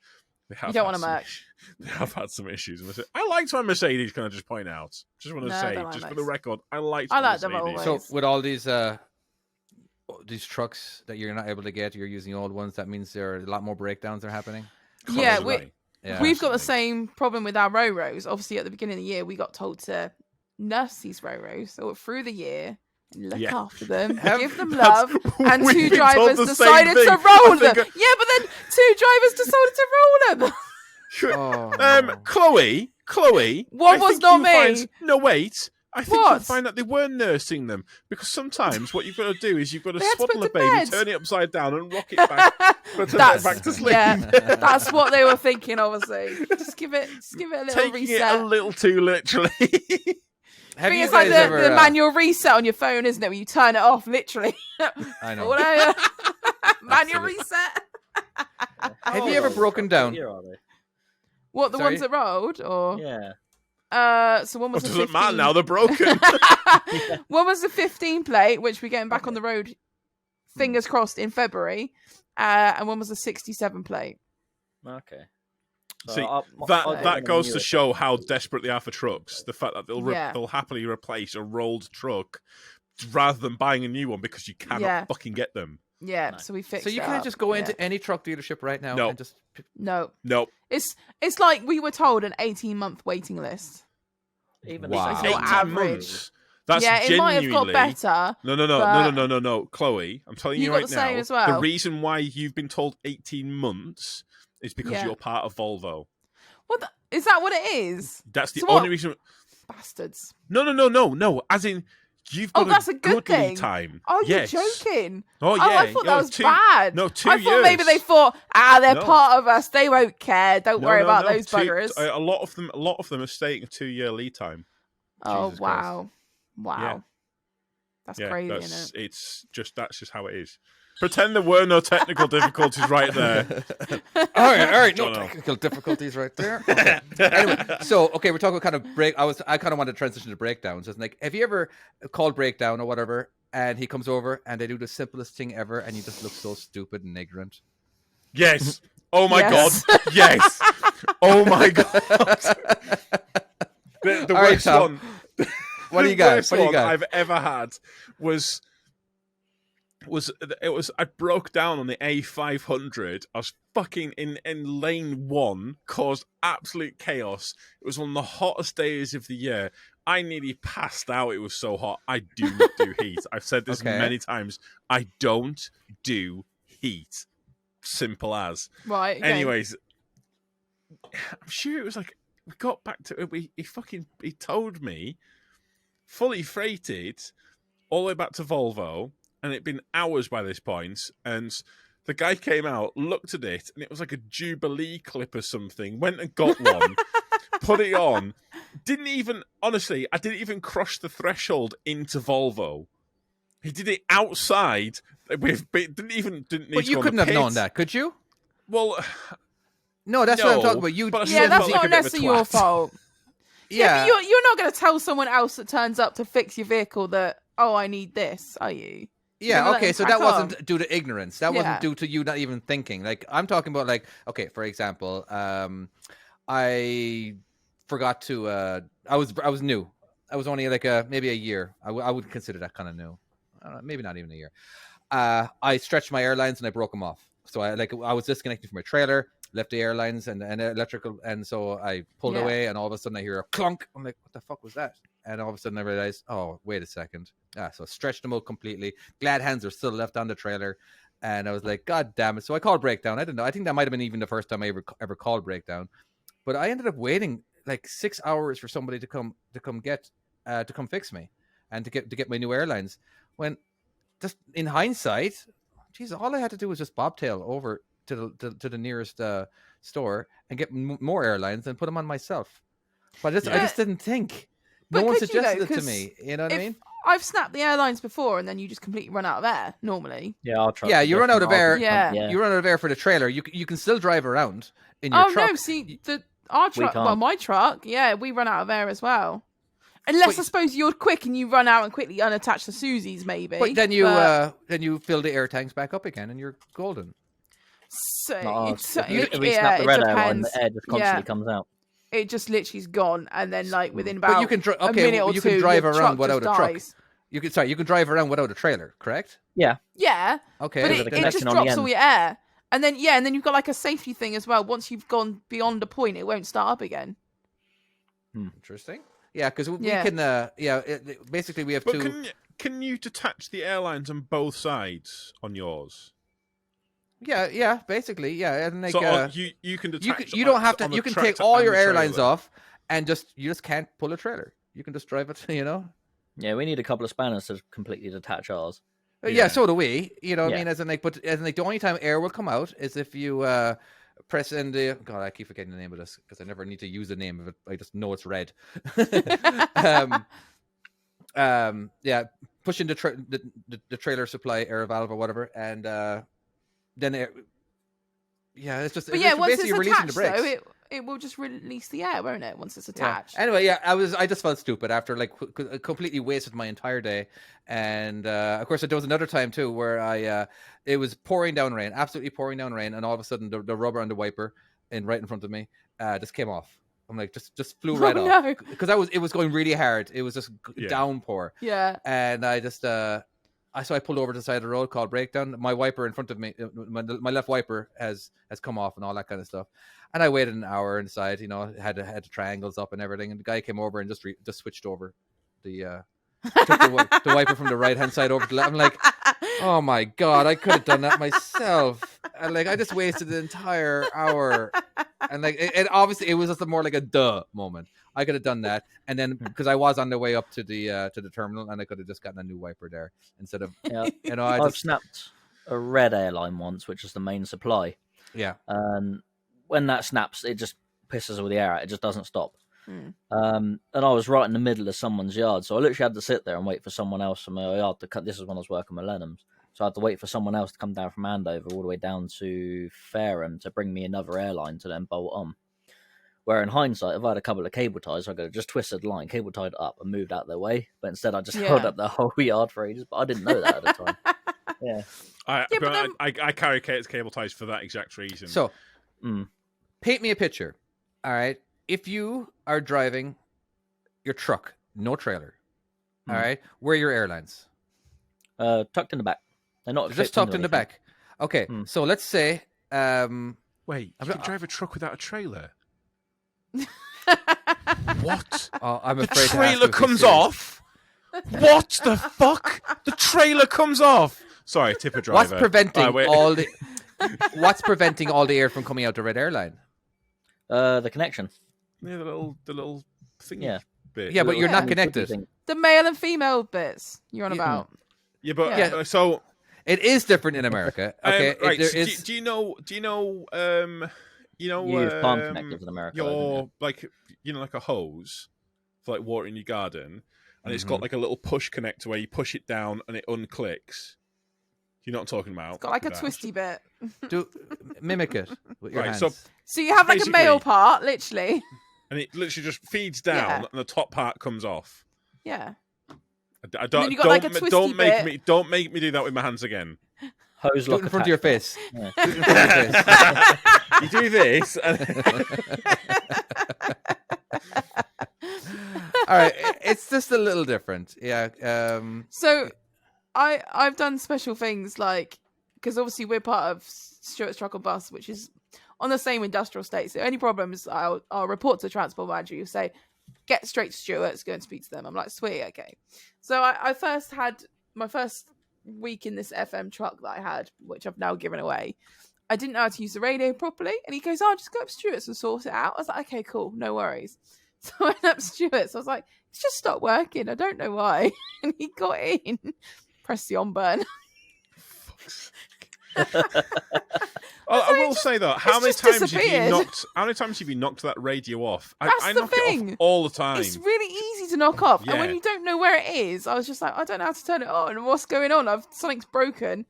have. You don't want had a some Murch. They have had some issues. I liked my Mercedes. Can I just point out? Just want to No, I say, don't like just for those. the record, I liked. I my like them Mercedes. always. So with all these trucks that you're not able to get, you're using old ones. That means there are a lot more breakdowns are happening. Yeah, Constantly. We've got the Constantly. same problem with our Ro-Ros. Obviously, at the beginning of the year, we got told to nurse these Ro-Ros. So through the year, Look Yeah. after them, Have- give them love, and We've two been told drivers the same decided thing. to I roll them. think Yeah, but then two drivers decided to roll them. Oh, no. Chloe, One I was think not you'll find- me. No, wait. I think you'll What? find that they were nursing them because sometimes what you've got to do is you've got to They had to swaddle put a to baby, bed. turn it upside down, and rock it back, put it That's back to sleep. yeah. That's what they were thinking. Obviously, just give it a little Taking reset. it a little too literally. Have I think you it's like guys ever? the manual reset on your phone, isn't it? Where you turn it off, literally. I know. Whatever. Manual Absolutely. reset. Have you ever broken down? Here are they? What, the Sorry? ones that rolled, or Yeah. so one It was a doesn't 15... matter now; they're broken. One was the 15 plate, which we're getting back on the road, fingers crossed, in February, and one was the 67 plate. Okay. So See, I'll that get one of goes the to newer show ones. how desperate they are for trucks. The fact that Yeah. they'll happily replace a rolled truck rather than buying a new one because you cannot Yeah. fucking get them. Yeah, No. so we fixed So you it can't up. just go Yeah. into any truck dealership right now No. and just. No, Nope. it's like we were told an 18-month waiting list. Even Wow. if It's it's not 18 average. months. That's yeah, it might have got genuinely- better. No, Chloe, I'm telling You you got right the now. same as well. The reason why you've been told 18 months is because Yeah. you're part of Volvo. Is that what it is? That's the So only what? reason. Bastards. No. As in, you've got that's a a good good lead thing. time. Oh, yes. you're joking. Oh yeah. I thought that was bad. No, 2 I years. thought maybe they thought, they're No. part of us. They won't care. Don't worry about those buggers. A lot of them are stating a 2-year lead time. Oh, Jesus Christ. wow. Yeah. That's Yeah, crazy, isn't it? that's just how it is. Pretend there were no technical difficulties right there. all right, no No. technical difficulties right there. Okay. Anyway, so we're talking about kind of break. I kind of want to transition to breakdowns. It's like, have you ever called breakdown or whatever, and he comes over and they do the simplest thing ever, and you just look so stupid and ignorant? Yes. Oh my Yes. god. Yes. Oh my god. The All right, worst Tom. one. What do you The got? worst What do you one got? I've ever had was I broke down on the A500. I was fucking in lane 1, caused absolute chaos. It was one of the hottest days of the year. I nearly passed out. It was so hot. I do not do heat. I've said this Okay. many times. I don't do heat. Simple as. Right. Okay. Anyways, I'm sure it was like we got back to he told me fully freighted all the way back to Volvo, and it'd been hours by this point, and the guy came out, looked at it, and it was like a Jubilee clip or something, went and got one, put it on, I didn't even cross the threshold into Volvo. He did it outside didn't need But to you go on couldn't the have known pit. that, could you? Well, No, that's what I'm No, talking about. You, but I Yeah, still that's felt not like a bit of a necessarily your twat. fault. yeah. But you're not going to tell someone else that turns up to fix your vehicle that, I need this, are you? Yeah, gonna let okay, them so crack that wasn't on. due to ignorance. That Yeah. wasn't due to you not even thinking. Like, I'm talking about, like, okay, for example, I forgot to, I was new. I was only like maybe a year. I would consider that kind of new. Maybe not even a year. I stretched my airlines and I broke them off. So I was disconnected from my trailer, left the airlines and electrical, and so I pulled Yeah. away, and all of a sudden I hear a clunk. I'm like, what the fuck was that? And all of a sudden I realized, oh, wait a second. So I stretched them out completely. Glad hands are still left on the trailer. And I was like, God damn it. So I called breakdown. I don't know. I think that might have been even the first time I ever called breakdown. But I ended up waiting like 6 hours for somebody to come fix me and to get my new airlines. When just in hindsight, geez, all I had to do was just bobtail over to the nearest store and get more airlines and put them on myself. But I just didn't think. No But one could you, though? suggested it to 'Cause me. You know what I if mean? I've snapped the airlines before and then you just completely run out of air, normally. Yeah, I'll try. Yeah, you run out of air. Yeah. You run out of air for the trailer. You can still drive around in your Oh, truck. no, see, our truck, can't. well, my truck, yeah, we run out of air as well. Unless I suppose you're quick and you run out and quickly unattach the Susies, maybe. But then you fill the air tanks back up again, and you're golden. So No, it's, if it, we yeah, snap the it red air line, depends. the air just constantly comes out. It just literally's gone, and then like within about But you can a minute or you two, can drive your around truck without just a truck. dies. You can drive around without a trailer, correct? Yeah, Yeah, Okay. but There's it, a it connection just on the drops all end. your air, and then you've got like a safety thing as well. Once you've gone beyond a point, it won't start up again. Interesting. Yeah, because we Yeah. can. Basically, we have But two. can you detach the airlines on both sides on yours? Yeah, basically, yeah. And like, So you can detach. you don't have to. on the You can tractor take all and your the airlines trailer. off, and you just can't pull a trailer. You can just drive it, Yeah, we need a couple of spanners to completely detach ours. Yeah, so do we. You know what I Yeah. mean? The only time air will come out is if you press in the. God, I keep forgetting the name of this because I never need to use the name of it. I just know it's red. Yeah, pushing the trailer supply air valve or whatever, and then air. Yeah, it's just. But yeah, once it's basically releasing the attached, brakes. though, it will just release the air, won't it? Once it's Yeah. attached. Anyway, yeah, I just felt stupid after completely wasted my entire day, and of course there was another time too where it was pouring down rain, absolutely pouring down rain, and all of a sudden the rubber on the wiper right in front of me just came off. I'm like, just flew right off No. because it was going really hard. It was just downpour. Yeah. And I just so I pulled over to the side of the road, called breakdown. My wiper in front of me, my left wiper has come off and all that kind of stuff. And I waited an hour inside, had the triangles up and everything. And the guy came over and just switched over took the wiper from the right hand side over to the left. I'm like, oh my God, I could have done that myself. And I just wasted the entire hour. And it obviously it was just more like a duh moment. I could have done that, and then because I was on the way up to the terminal, and I could have just gotten a new wiper there instead of I've snapped a red airline once, which is the main supply. Yeah. And when that snaps, it just pisses all the air out. It just doesn't stop. And I was right in the middle of someone's yard, so I literally had to sit there and wait for someone else from my yard to cut. This is when I was working with Lenhams, so I had to wait for someone else to come down from Andover all the way down to Fareham to bring me another airline to then bolt on. Where in hindsight, if I had a couple of cable ties, I could have just twisted the line, cable tied up, and moved out of their way. But instead, I just held up the whole yard for ages. But I didn't know that at the time. Yeah. I carry cable ties for that exact reason. So, paint me a picture. All right. If you are driving your truck, no trailer, all right, where are your airlines? Tucked in the back. They're not just tucked in the back. Okay. So let's say. Wait, you can drive a truck without a trailer? What? I'm the afraid trailer comes off? What the fuck? The trailer comes off. Sorry, tipper driver. What's preventing What's preventing all the air from coming out the red airline? The connection. Yeah, the little thing. Yeah. Bit. Yeah, but you're not connected. The male and female bits you're on about. Yeah, but so it is different in America. Okay, right. Do you know? You use palm connectors in America. You're like a hose for watering your garden, and it's got like a little push connector where you push it down and it unclicks. Do you know what I'm talking about? It's got like a twisty bit. Mimic it with your hands. So you have like a male part, literally. And it literally just feeds down, and the top part comes off. Yeah. I don't. And then you got like a twisty don't make me do that with my hands again. Hose do it in front of your face. Yeah. Do it in front of your face. You do this. All right, it's just a little different. Yeah. So, I've done special things because obviously we're part of Stuart's Truck and Bus, which is on the same industrial state. So any problems, I'll report to the transport manager. You say, get straight to Stuart's, go and speak to them. I'm like, sweet, okay. So I first had my first week in this FM truck that I had, which I've now given away. I didn't know how to use the radio properly, and he goes, just go up to Stuart's and sort it out. I was like, okay, cool, no worries. So I went up to Stuart's. I was like, it's just stopped working. I don't know why. And he got in, pressed the on button. I will say though, how many times have you knocked that radio off? I knock it off all the time. It's really easy to knock off, Yeah. and when you don't know where it is, I was just like, I don't know how to turn it on, and what's going on? Something's broken.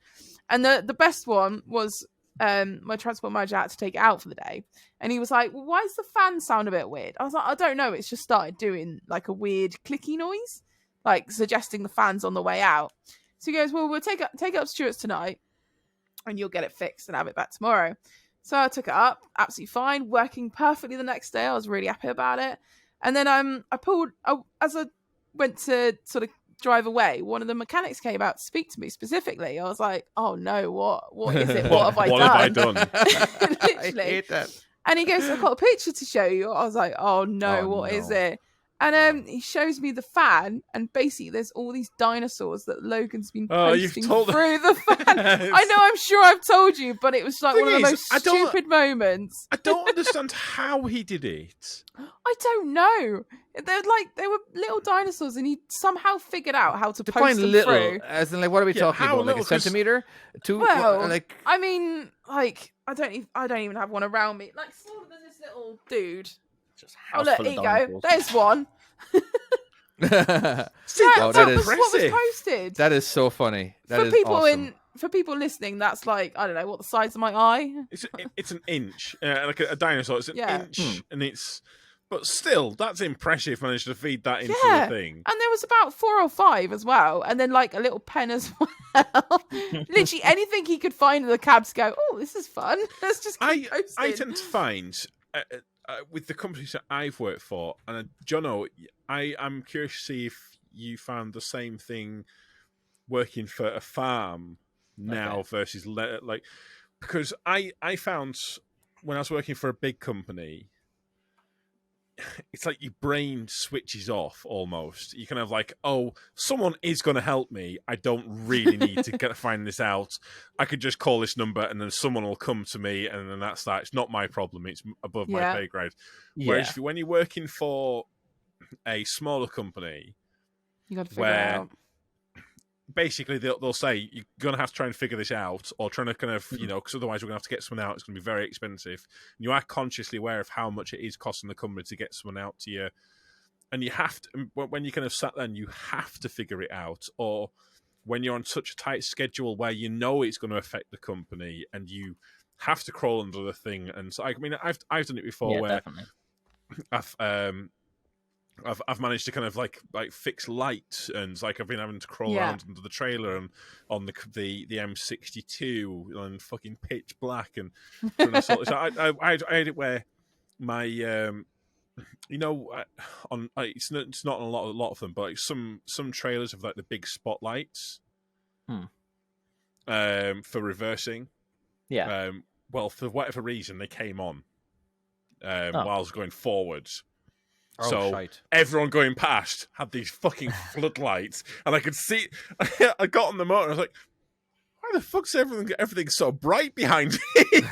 And the best one was my transport manager had to take it out for the day, and he was like, well, why does the fan sound a bit weird? I was like, I don't know, it's just started doing like a weird clicky noise, like suggesting the fan's on the way out. So he goes, well, we'll take it up Stuart's tonight, and you'll get it fixed and have it back tomorrow. So I took it up, absolutely fine, working perfectly the next day. I was really happy about it. And then as I went to sort of drive away, one of the mechanics came out to speak to me specifically. I was like, oh no, what is it? What have I done? Literally. I hate that. And he goes, I've got a picture to show you. I was like, oh no, what is it? And he shows me the fan, and basically there's all these dinosaurs that Logan's been posting through the fan. I know, I'm sure I've told you, but it was like one of the most stupid moments. I don't understand how he did it. I don't know. They were little dinosaurs, and he somehow figured out how to post Define them little, through. as in like, what are we talking about? Like a centimeter? Well, like I mean, like I don't even have one around me. Like smaller than this little dude. Just Oh house look, full here of you go. dinosaurs. There's one. See, That was what was posted. That is so funny. That for is people awesome. for people listening, that's like, I don't know, what the size of my eye. It's an inch, like a dinosaur. It's an Yeah. inch, and it's. But still, that's impressive. Managed to feed that into Yeah. the thing. And there was about 4 or 5 as well, and then like a little pen as well. Literally anything he could find in the cabs. Go, oh, this is fun. Let's just keep I posting. tend to find with the companies that I've worked for, and Jono, I'm curious to see if you found the same thing working for a farm now versus like, because I found when I was working for a big company, it's like your brain switches off almost. You kind of like, oh, someone is going to help me. I don't really need to find this out. I could just call this number and then someone will come to me, and then that's that. It's not my problem. It's above my pay grade. Whereas when you're working for a smaller company, you got to figure it out. Basically they'll say you're going to have to try and figure this out, or trying to kind of, because otherwise we're going to have to get someone out. It's going to be very expensive. And you are consciously aware of how much it is costing the company to get someone out to you. And you have to, when you kind of sat there and you have to figure it out, or when you're on such a tight schedule where you know it's going to affect the company and you have to crawl under the thing. And so, I mean, I've done it before where definitely. I've managed to kind of like fix light, and like I've been having to crawl around under the trailer and on the M62 and fucking pitch black and so I had it where my it's not on a lot of them, but like some trailers have like the big spotlights for reversing. Well, for whatever reason they came on while I was going forwards. Everyone going past had these fucking floodlights, and I could see. I got on the motor, and I was like, "Why the fuck's everything's so bright behind me?"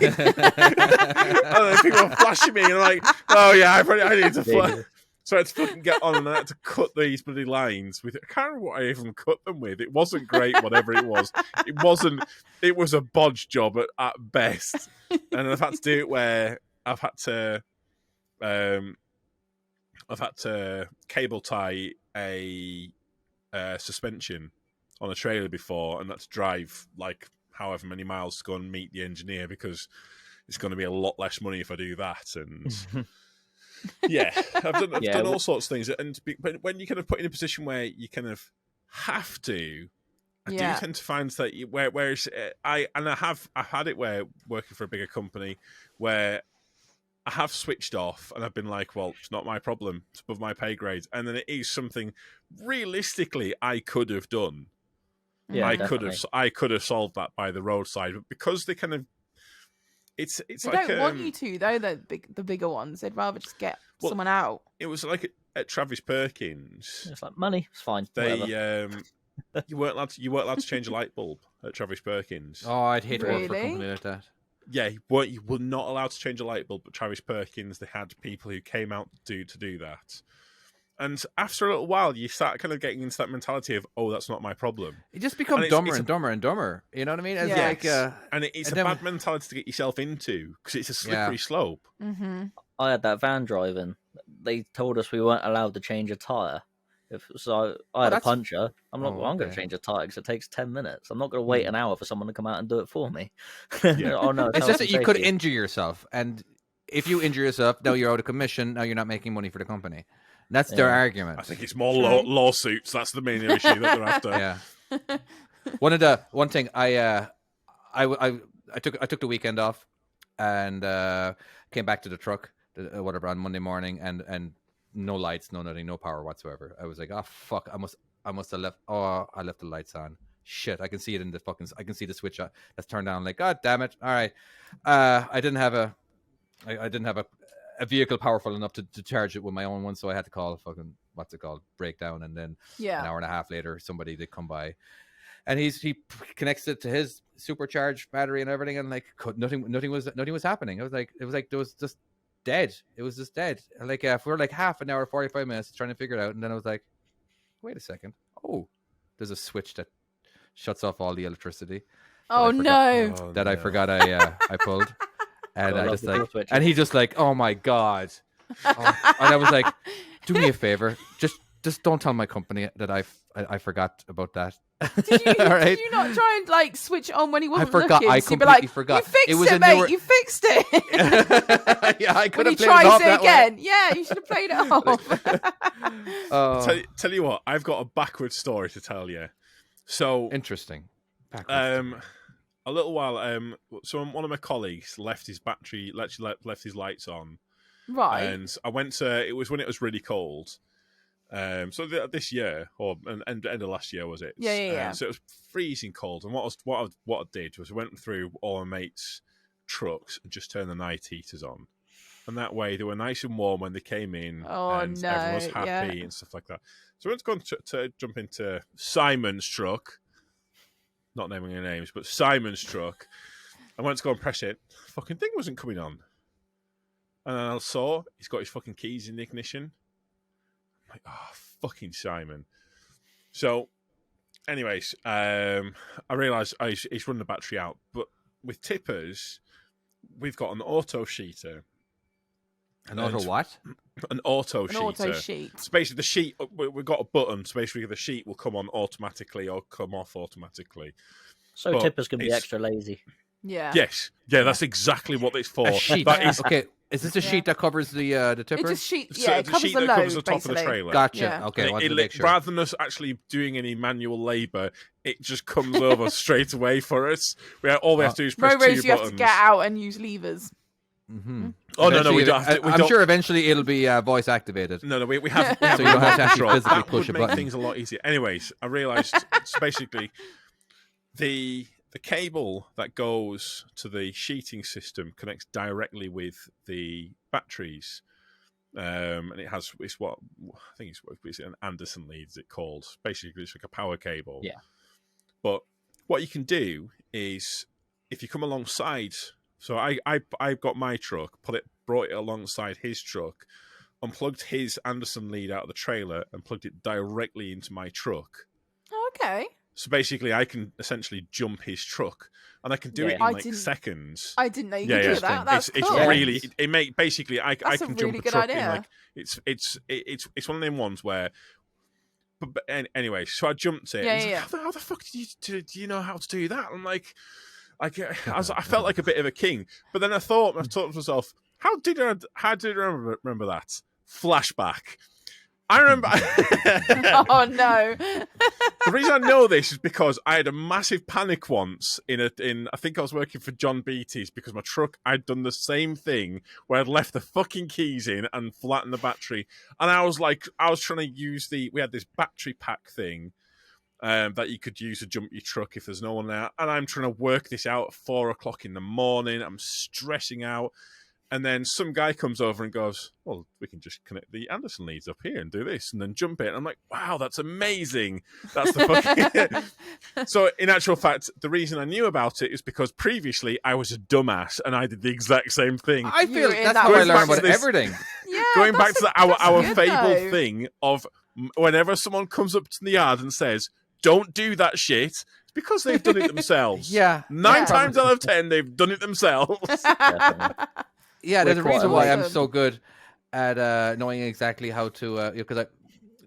And then people were flashing me, and I'm like, "Oh yeah, I need to flash." So I had to fucking get on, and I had to cut these bloody lines with. I can't remember what I even cut them with. It wasn't great, whatever it was. It wasn't. It was a bodge job at best, and I've had to do it where I've had to cable tie a suspension on a trailer before, and that's drive like however many miles to go and meet the engineer, because it's going to be a lot less money if I do that. And I've done all sorts of things. But when you kind of put in a position where you kind of have to, I do tend to find that whereas I've had it where working for a bigger company where I have switched off and I've been like, well, it's not my problem. It's above my pay grade. And then it is something realistically I could have done. Yeah, I could have solved that by the roadside, but because they kind of it's they like don't want you to though. The bigger ones, they'd rather just get someone out. It was like at Travis Perkins. It's like money. It's fine. They you weren't allowed to change a light bulb at Travis Perkins. Oh, I'd hate to work for a Really? company like that. Yeah, you were not allowed to change a light bulb at Travis Perkins. They had people who came out to do that. And after a little while, you start kind of getting into that mentality of, oh, that's not my problem. It just becomes dumber and dumber and dumber. You know what I mean? It's like, and it's a bad mentality to get yourself into, because it's a slippery slope. Mm-hmm. I had that van driving. They told us we weren't allowed to change a tyre. I had a puncher. I'm not. I'm going to change a tyre because it takes 10 minutes. I'm not going to wait an hour for someone to come out and do it for me. Oh no! It's just that you could injure yourself, and if you injure yourself, now you're out of commission. Now you're not making money for the company. And that's their argument. I think it's more lawsuits. That's the main issue that they're after. Yeah. One thing I took the weekend off and came back to the truck, whatever, on Monday morning, and no lights, no nothing, no power whatsoever. I was like, oh fuck, I must have left. Oh, I left the lights on. Shit, I can see it in the fucking. I can see the switch that's turned down. Like, god damn it! All right, I didn't have a a vehicle powerful enough to charge it with my own one, so I had to call fucking breakdown, and then an hour and a half later somebody did come by, and he connects it to his supercharged battery and everything, and like nothing was happening. It was like it was just dead. It was just dead. Like for like half an hour, 45 minutes trying to figure it out, and then I was like, wait a second, there's a switch that shuts off all the electricity. Oh no! I forgot I pulled, and I just like, and he just like, oh my god, and I was like, do me a favor, just don't tell my company that I forgot about that. Did you, All right? did you not try and like switch it on when he wasn't I forgot. looking? I So you'd be completely like, forgot. You fixed it, mate. You fixed it. Yeah, I could when he have played tries it off it that again, way. yeah, you should have played it off. Tell you what, I've got a backward story to tell you. So Interesting. a little while, so one of my colleagues left his battery, left his lights on, Right. and I went to. It was when it was really cold. So this year, or end of last year, was it? Yeah. So it was freezing cold, and what I did was I went through all my mates' trucks and just turned the night heaters on, and that way they were nice and warm when they came in, and everyone was happy and stuff like that. So I went to jump into Simon's truck, not naming any names, but Simon's truck. I went to go and press it. Fucking thing wasn't coming on, and then I saw he's got his fucking keys in the ignition. Like, fucking Simon. So, anyways, I realised he's run the battery out. But with tippers, we've got an auto sheeter. An auto what? An auto sheeter. Auto sheet. So basically, the sheet, we've got a button. So basically, the sheet will come on automatically or come off automatically. So But tippers can be extra lazy. Yeah. Yes. Yeah, that's exactly what it's for. A sheet. That is, Okay. Is this a sheet that covers the tipper? It just sheet. So Yeah, it the covers sheet the that load, covers the top basically. of the trailer. Gotcha. Yeah. Okay, I wanted to make sure. Rather than us actually doing any manual labour, it just comes over straight away for us. All we have to do is press Roros, two you buttons. have to get out and use levers. Mm-hmm. Oh no, we don't. I'm sure eventually it'll be voice activated. No, we have. We have So you don't have to actually control. physically That push would a make button. things a lot easier. Anyways, I realised so basically the cable that goes to the sheeting system connects directly with the batteries, and it's what I think it's an Anderson lead. Is it called? Basically, it's like a power cable. Yeah. But what you can do is if you come alongside. So I got my truck, brought it alongside his truck, unplugged his Anderson lead out of the trailer, and plugged it directly into my truck. Oh, okay. So basically, I can essentially jump his truck, and I can do it in like seconds. I didn't know you could do that. That's it's cool. really basically I That's can a jump really a good truck in idea. like it's one of them ones where. But anyway, so I jumped it. Yeah. Like, how the fuck do you know how to do that? I'm like. I felt like a bit of a king, but then I thought to myself, how did I remember that? Flashback. I remember. Oh no! The reason I know this is because I had a massive panic once in I think I was working for John Beatty's because my truck, I'd done the same thing where I'd left the fucking keys in and flattened the battery, and I was trying to use we had this battery pack thing. That you could use to jump your truck if there's no one there. And I'm trying to work this out at 4:00 in the morning. I'm stressing out. And then some guy comes over and goes, well, we can just connect the Anderson leads up here and do this and then jump it. And I'm like, wow, that's amazing. That's the fucking... So in actual fact, the reason I knew about it is because previously I was a dumbass and I did the exact same thing. I feel You're in that's that how I way. learn about This- everything. Yeah, Going back to our good, fabled though. thing of whenever someone comes up to the yard and says, don't do that shit, it's because they've done it themselves. Yeah. 9 times out of 10, they've done it themselves. Definitely. Yeah, there's a quite reason why I'm awesome. so good at knowing exactly how to because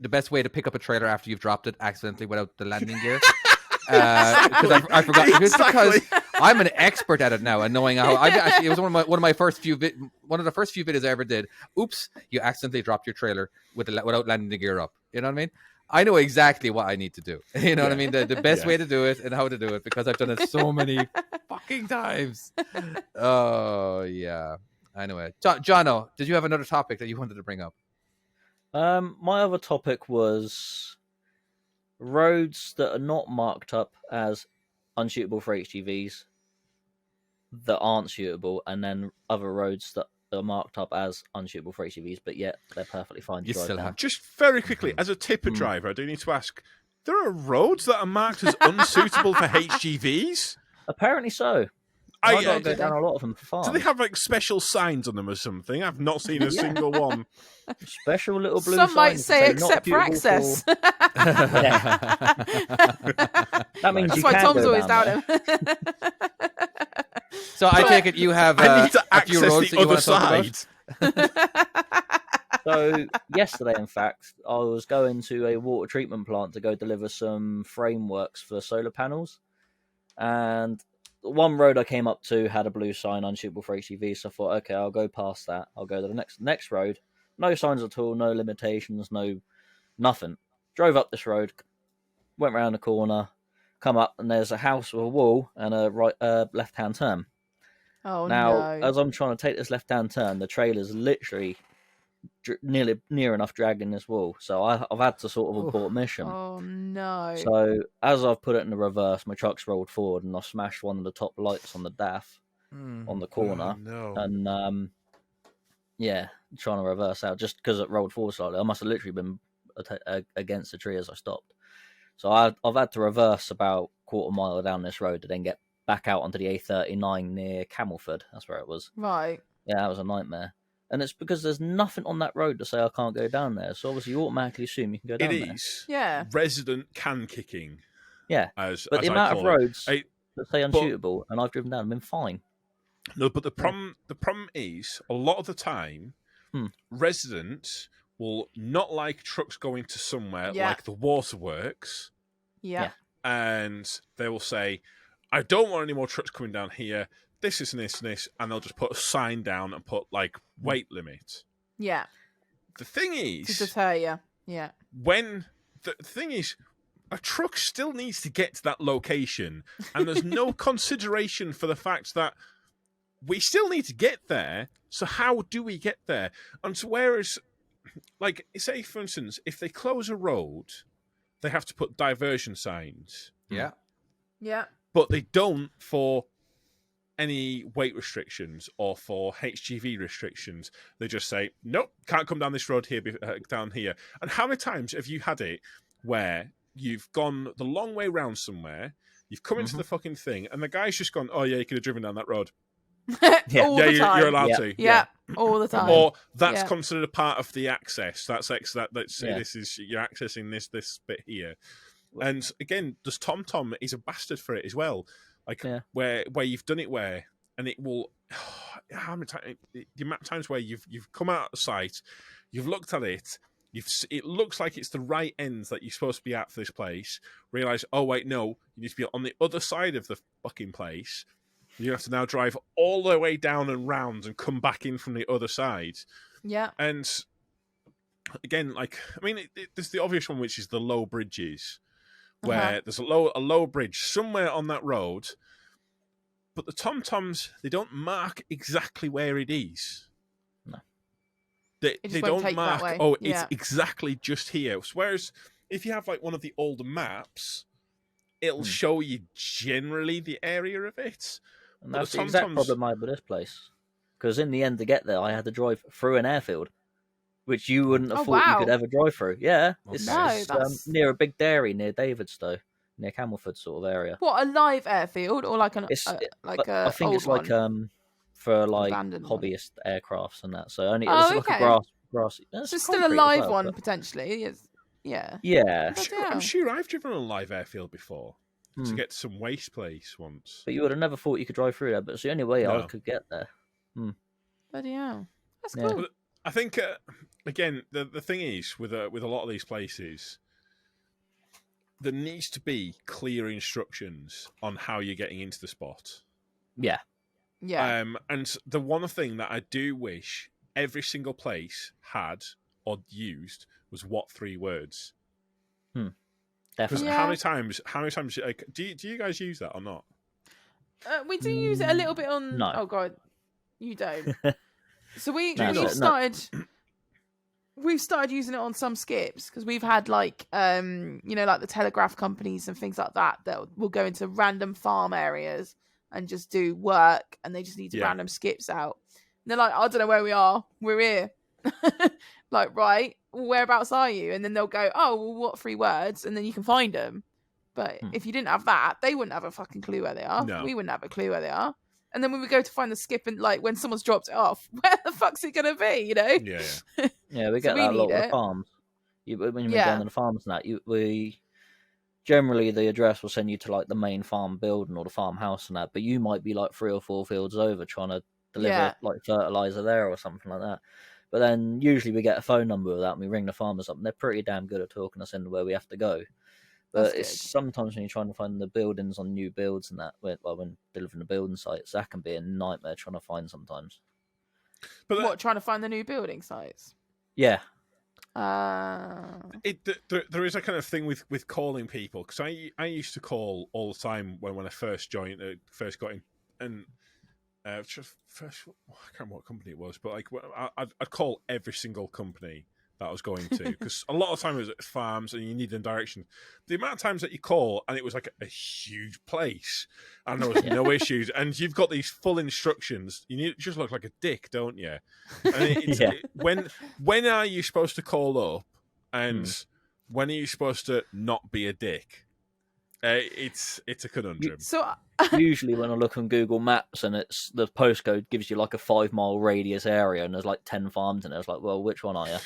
the best way to pick up a trailer after you've dropped it accidentally without the landing gear. Because I forgot. It's because I'm an expert at it now and knowing how. It was one of my first few one of the first few videos I ever did. Oops, you accidentally dropped your trailer without landing the gear up. You know what I mean? I know exactly what I need to do. You know what I mean? The best way to do it and how to do it because I've done it so many fucking times. Oh yeah. Anyway, Jono, did you have another topic that you wanted to bring up? My other topic was roads that are not marked up as unsuitable for HGVs that aren't suitable, and then other roads that are marked up as unsuitable for HGVs, but yet they're perfectly fine to You drive still down. have- Just very quickly, as a tipper driver, I do need to ask: there are roads that are marked as unsuitable for HGVs. Apparently so. I I got to go down a lot of them for farms. Do they have like special signs on them or something? I've not seen a single one. Special little blue Some might signs say that not except for suitable access. That means That's you why can Tom's go always down down there. him. So I take it you have I need to a few access roads the that you other want to talk about. side. So yesterday, in fact, I was going to a water treatment plant to go deliver some frameworks for solar panels, and one road I came up to had a blue sign unsuitable for HGV. So I thought, okay, I'll go past that. I'll go to the next road. No signs at all, no limitations, no nothing. Drove up this road, went round the corner, come up, and there's a house with a wall and a left-hand turn. Oh Now, no! as I'm trying to take this left-hand turn, the trailer's literally near enough dragging this wall, so I've had to sort of abort mission. Oh no! So as I've put it in the reverse, my truck's rolled forward and I smashed one of the top lights on the DAF on the corner, no. and trying to reverse out just because it rolled forward slightly. I must have literally been against the tree as I stopped. So I've had to reverse about quarter mile down this road to then get back out onto the A39 near Camelford. That's where it was. Right. Yeah, that was a nightmare. And it's because there's nothing on that road to say I can't go down there. So obviously you automatically assume you can go down there. It is. Yeah. Resident can kicking. Yeah. But the amount of roads that say unsuitable, and I've driven down, been fine. No, but the problem is a lot of the time, residents will not like trucks going to somewhere like the waterworks. Yeah. And they will say, I don't want any more trucks coming down here. This is this, and they'll just put a sign down and put like weight limit. Yeah. The thing is, To deter you. Yeah. when the thing is, a truck still needs to get to that location, and there's no consideration for the fact that we still need to get there. So how do we get there? And so whereas, like, say for instance, if they close a road, they have to put diversion signs. Yeah. Yeah. But they don't for any weight restrictions or for HGV restrictions. They just say, nope, can't come down this road here, down here. And how many times have you had it where you've gone the long way round somewhere, you've come into the fucking thing, and the guy's just gone, oh yeah, you could have driven down that road. All the time. You're allowed to. Yeah. All the time. Or that's considered a part of the access. That's this is you're accessing this bit here. And again, there's TomTom is a bastard for it as well. Like where you've done it and it will how many times the amount of times where you've come out of the site, you've looked at it, it looks like it's the right end that you're supposed to be at for this place. Realize, oh wait, no, you need to be on the other side of the fucking place. You have to now drive all the way down and round and come back in from the other side. Yeah. And again, like, I mean, there's the obvious one, which is the low bridges, where there's a low bridge somewhere on that road, but the TomToms, they don't mark exactly where it is. No. They don't mark, it's exactly just here. Whereas if you have like one of the older maps, it'll show you generally the area of it. And that's the exact problem I had with this place. Because in the end, to get there, I had to drive through an airfield, which you wouldn't have thought you could ever drive through. Yeah, it's near a big dairy near Davidstow, near Camelford sort of area. What, a live airfield or like an I think it's like for like hobbyist aircrafts and that. So only it's like a grassy. So it's still a live one potentially. Yeah. I'm sure I've driven on a live airfield before. To get to some waste place once. But you would have never thought you could drive through there, but it's the only way I could get there. Bloody hell. That's cool. But I think, again, the thing is, with a lot of these places, there needs to be clear instructions on how you're getting into the spot. Yeah. Yeah. And the one thing that I do wish every single place had or used was what 3 words. Definitely. How many times? Like, do you guys use that or not? We do use it a little bit on. No. Oh god, you don't. So we've started using it on some skips because we've had like like the telegraph companies and things like that will go into random farm areas and just do work, and they just need random skips out. they're like, I don't know where we are. We're here. Like, right, whereabouts are you? And then they'll go, oh, well, what 3 words? And then you can find them. But if you didn't have that, they wouldn't have a fucking clue where they are. No. We wouldn't have a clue where they are. And then when we go to find the skip, and like when someone's dropped it off, where the fuck's it gonna be? You know? Yeah. Yeah, we So get we that a lot need with it. the farms. When you're Yeah. down in the farms and that, we generally the address will send you to like the main farm building or the farmhouse and that, but you might be like 3 or 4 fields over trying to deliver Yeah. like fertilizer there or something like that. But then usually we get a phone number with that and we ring the farmers up and they're pretty damn good at talking us into where we have to go. But That's it's good. sometimes when you're trying to find the buildings on new builds and that, when delivering the building sites, that can be a nightmare trying to find sometimes. But What, trying to find the new building sites? Yeah. there is a kind of thing with calling people, because I used to call all the time when I first joined, first got in, and just first, I can't remember what company it was, but like I'd call every single company that I was going to, because a lot of time it was at farms and you need a direction. The amount of times that you call and it was like a huge place and there was no issues, and you've got these full instructions, you just look like a dick, don't you? And when are you supposed to call up, and when are you supposed to not be a dick? It's a conundrum. So Usually when I look on Google Maps and it's the postcode gives you like a 5-mile radius area and there's like 10 farms in it, it's like, well, which one are you?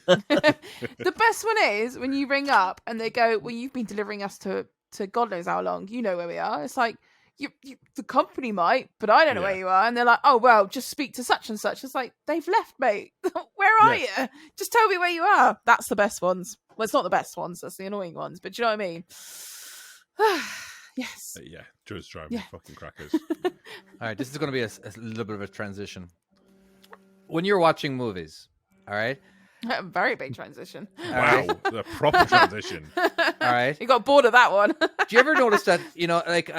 the best one is when you ring up and they go, well, you've been delivering us to God knows how long. You know where we are. It's like, you the company might, but I don't know where you are. And they're like, oh, well, just speak to such and such. It's like, they've left, mate. Where are you? Just tell me where you are. That's the best ones. Well, it's not the best ones. That's the annoying ones. But do you know what I mean? Yes. Yeah, just drive me fucking crackers. All right, this is going to be a little bit of a transition. When you're watching movies, all right? Very big transition. Wow, the proper transition. All right. You got bored of that one. Do you ever notice that, like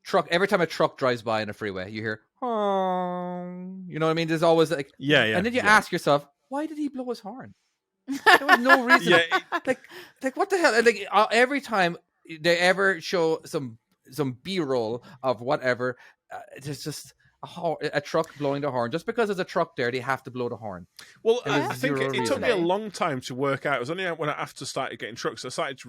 truck, every time a truck drives by in a freeway, you hear, horn. You know what I mean? There's always like, and then you ask yourself, why did he blow his horn? There was no reason. Like what the hell? Like every time they ever show some B-roll of whatever, there's just a truck blowing the horn. Just because there's a truck there, they have to blow the horn. Well, I think zero it took me a reason. long time to work out. It was only when I after started getting trucks, I started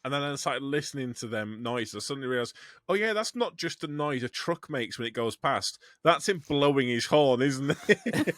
and then I started listening to them noises. I suddenly realized, oh yeah, that's not just the noise a truck makes when it goes past. That's him blowing his horn, isn't it?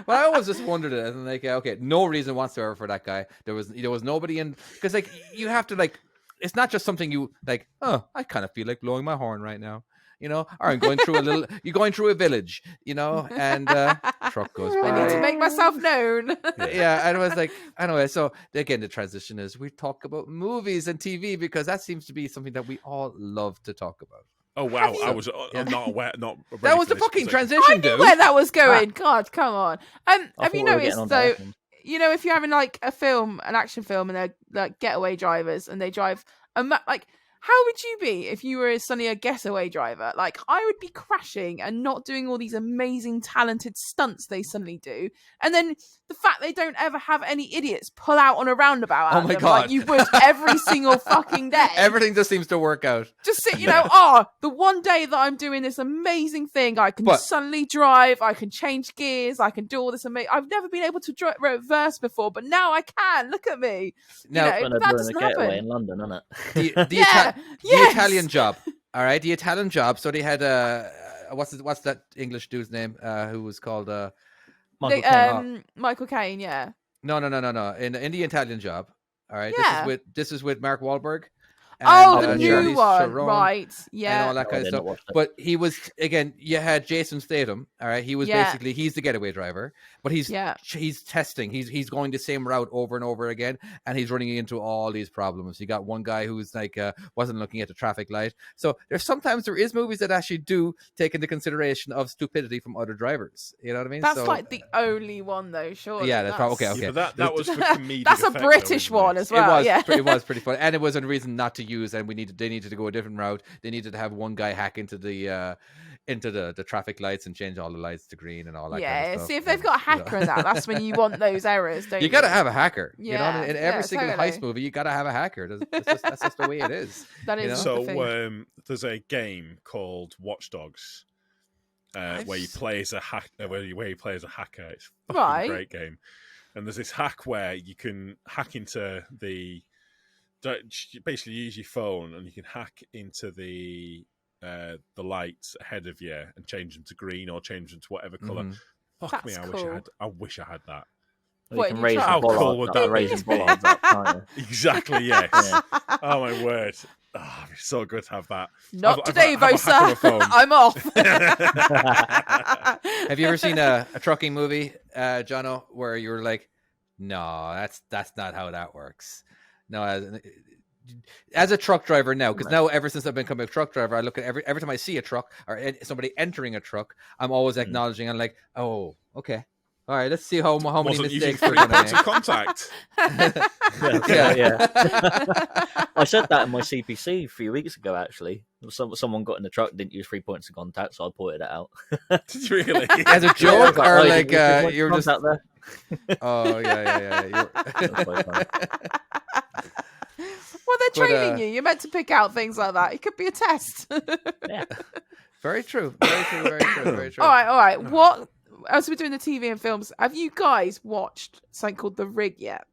Well, I always just wondered it, and like, okay, no reason whatsoever for that guy. There was nobody in, because like you have to like, it's not just something you like. Oh, I kind of feel like blowing my horn right now. Or I'm going through you're going through a village, and truck goes by. I need to make myself known. Yeah, and it was like, anyway, so again, the transition is we talk about movies and TV because that seems to be something that we all love to talk about. Oh wow, I was not aware. That was the fucking transition, I knew dude. where that was going. God, come on. Have you thought we were getting noticed on though? that one. If you're having like an action film, and they're like getaway drivers, and they drive like. How would you be if you were suddenly a getaway driver? Like, I would be crashing and not doing all these amazing, talented stunts they suddenly do. And then the fact they don't ever have any idiots pull out on a roundabout at Oh my them God. like you would every single fucking day. Everything just seems to work out. Just sit, the one day that I'm doing this amazing thing, I can suddenly drive, I can change gears, I can do all this amazing. I've never been able to reverse before, but now I can. Look at me. Now, When but they're that doing a doesn't getaway happen. in London, isn't it? The Italian Job. All right, the Italian Job. So they had what's that English dude's name? Who was called Michael Caine. Michael Caine, yeah. No. In the Italian Job. All right, Yeah. this is with Mark Wahlberg. The new Charlize one, Theron right? and Yeah. all that kind of I didn't stuff. watch that. But he was, again, you had Jason Statham. All right, he was basically he's the getaway driver, but he's testing. He's going the same route over and over again, and he's running into all these problems. You got one guy who's like wasn't looking at the traffic light. So sometimes there is movies that actually do take into consideration of stupidity from other drivers. You know what I mean? That's like the only one though, surely. Yeah, that's probably okay. Yeah, but that was for comedic That's a effect, British though, isn't one it? as well. It was pretty fun, and it was a reason not to use. And they needed to go a different route. They needed to have one guy hack into the traffic lights and change all the lights to green and all that. Yeah, kind of stuff. see if they've got a hacker in that's when you want those errors, don't you? You got to have a hacker. Yeah, in every single totally. heist movie, you got to have a hacker. That's just the way it is. That is the thing. So there's a game called Watch Dogs, where you play as a hack, where you play as a hacker. It's a Right. great game. And there's this hack where you can hack into basically use your phone and you can hack into the lights ahead of you and change them to green or change them to whatever color. Fuck me, That's I cool. wish I had that. What, You in can your raise truck? the How cool bollard, would up, that raise be? the bollards up, can't you? Exactly, yes. Yeah. Oh my word. Oh, it'd be so good to have that. Not Have today, a hack Vosa. on a phone. I'm off. Have you ever seen a trucking movie, Jono, where you were like, no, that's not how that works. No, as a truck driver now, because now ever since I've become a truck driver, I look at every time I see a truck or somebody entering a truck, I'm always acknowledging. I'm like, oh, okay, all right, let's see how many Wasn't using mistakes we're three going to points make. of contact. Yeah. I said that in my CPC a few weeks ago. Actually, someone got in the truck, didn't use 3 points of contact, so I pointed it out. Did you really? As a joke, I or was like you're just out there. oh yeah. That's quite funny. Well, they're But, training you. You're meant to pick out things like that. It could be a test. Yeah. Very true. Very true. All right. What, as we're doing the TV and films, have you guys watched something called The Rig yet?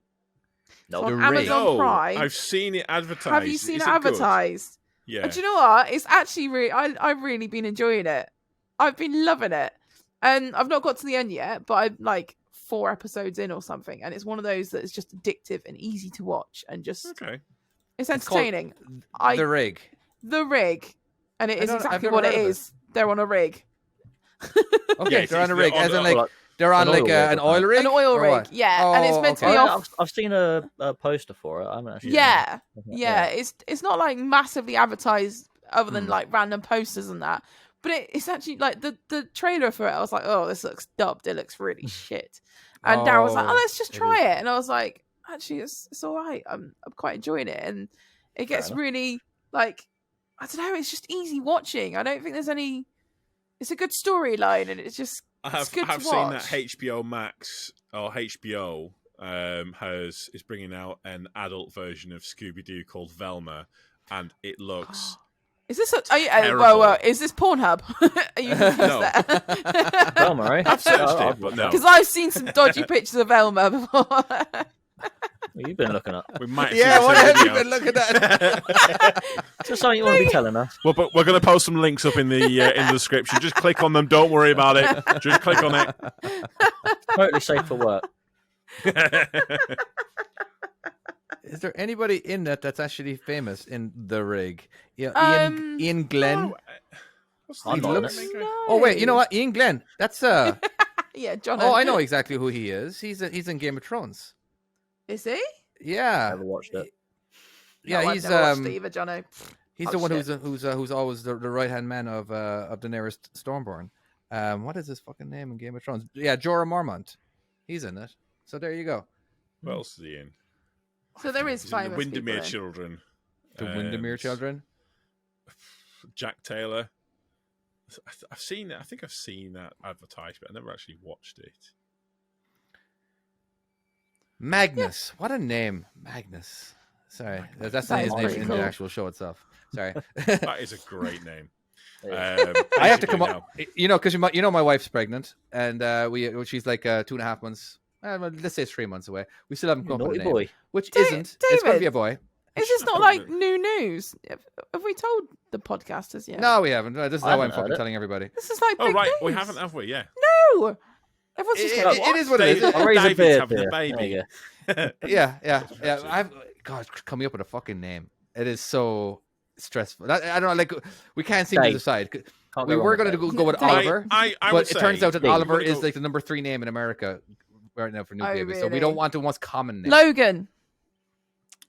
No. It's on The Rig. Amazon No, Prime. I've seen it advertised. Have you seen Is it good? advertised? Yeah. And do you know what? It's actually really, I've really been enjoying it. I've been loving it. And I've not got to the end yet, but I'm like 4 episodes in or something. And it's one of those that is just addictive and easy to watch and just, Okay. it's It's called entertaining. The Rig. The Rig. And it is I've exactly never what it heard of it. is. They're on a rig. Okay, Yeah, they're on a it's rig, as in like they're on An like oil rig, an oil rig, An oil or rig, what? yeah. And it's meant to be okay. off. I've seen a poster for it. I haven't actually. Yeah. seen it. Yeah. It's not like massively advertised other than Hmm. like random posters and that. But it's actually like the trailer for it. I was like, oh, this looks dubbed. It looks really shit. And Darren was like, oh, let's just it try is. it. And I was like, actually, it's all right. I'm quite enjoying it. And it gets enough. really like, I don't know. It's just easy watching. I don't think there's any. It's a good storyline, and it's just. I It's good to have seen that watch. HBO Max or HBO is bringing out an adult version of Scooby Doo called Velma, and it looks Is this? Are you, Terrible. whoa, is this Pornhub? Are you confused No. there? Velma, right? I've searched I'll it, but watch no. Because I've seen some dodgy pictures of Elma before. that. What you've been looking at. we might. Yeah, see what this have you video. been looking at? Is there something you want to be telling us? Well, but we're going to post some links up in the description. Just click on them. Don't worry about it. Just click on it. Totally safe for work. Is there anybody in that's actually famous in The Rig? Yeah, Ian Glenn. What's I'm the not name? in it. Oh wait, you know what? Ian Glenn. That's Yeah, John. Oh, I know exactly who he is. He's in Game of Thrones. Is he? Yeah. Never watched it. Yeah, No, he's I've never watched it either, Jono. he's Oh, the one shit. who's always the right hand man of Daenerys Stormborn. What is his fucking name in Game of Thrones? Yeah, Jorah Mormont. He's in it. So there you go. What else is he in? So there is He's in the famous Windermere people in. Children. The Windermere And Children. Jack Taylor. I've seen it. I think I've seen that advertised, but I never actually watched it. Magnus. What a name. Magnus. Sorry. That's That not his is name pretty in cool. the actual show itself. Sorry. That is a great name. Yeah. I have to come basically up, because my wife's pregnant, and she's like 2.5 months. Well, let's say it's 3 months away. We still haven't come up with Naughty a name, boy. which Da- isn't. It's going to be a David. boy. Is this not like new news? Have we told the podcasters yet? No, we haven't. This is I how I'm haven't heard fucking it. telling everybody. This is like Oh big right, we news. haven't, have we? Yeah. No. Everyone's just It- going, it is what it is. David- I'll raise a David's beard having here. a baby. There you go. Yeah. I've coming up with a fucking name. It is so stressful. I don't know. Like we can't seem to Dave. decide. Can't We go were wrong going to with go with Dave. Oliver, I but would it turns say out that Dave. Oliver we're gonna is go- like the number 3 name in America right now for new Oh, babies. So we really? don't want the most common name. Logan.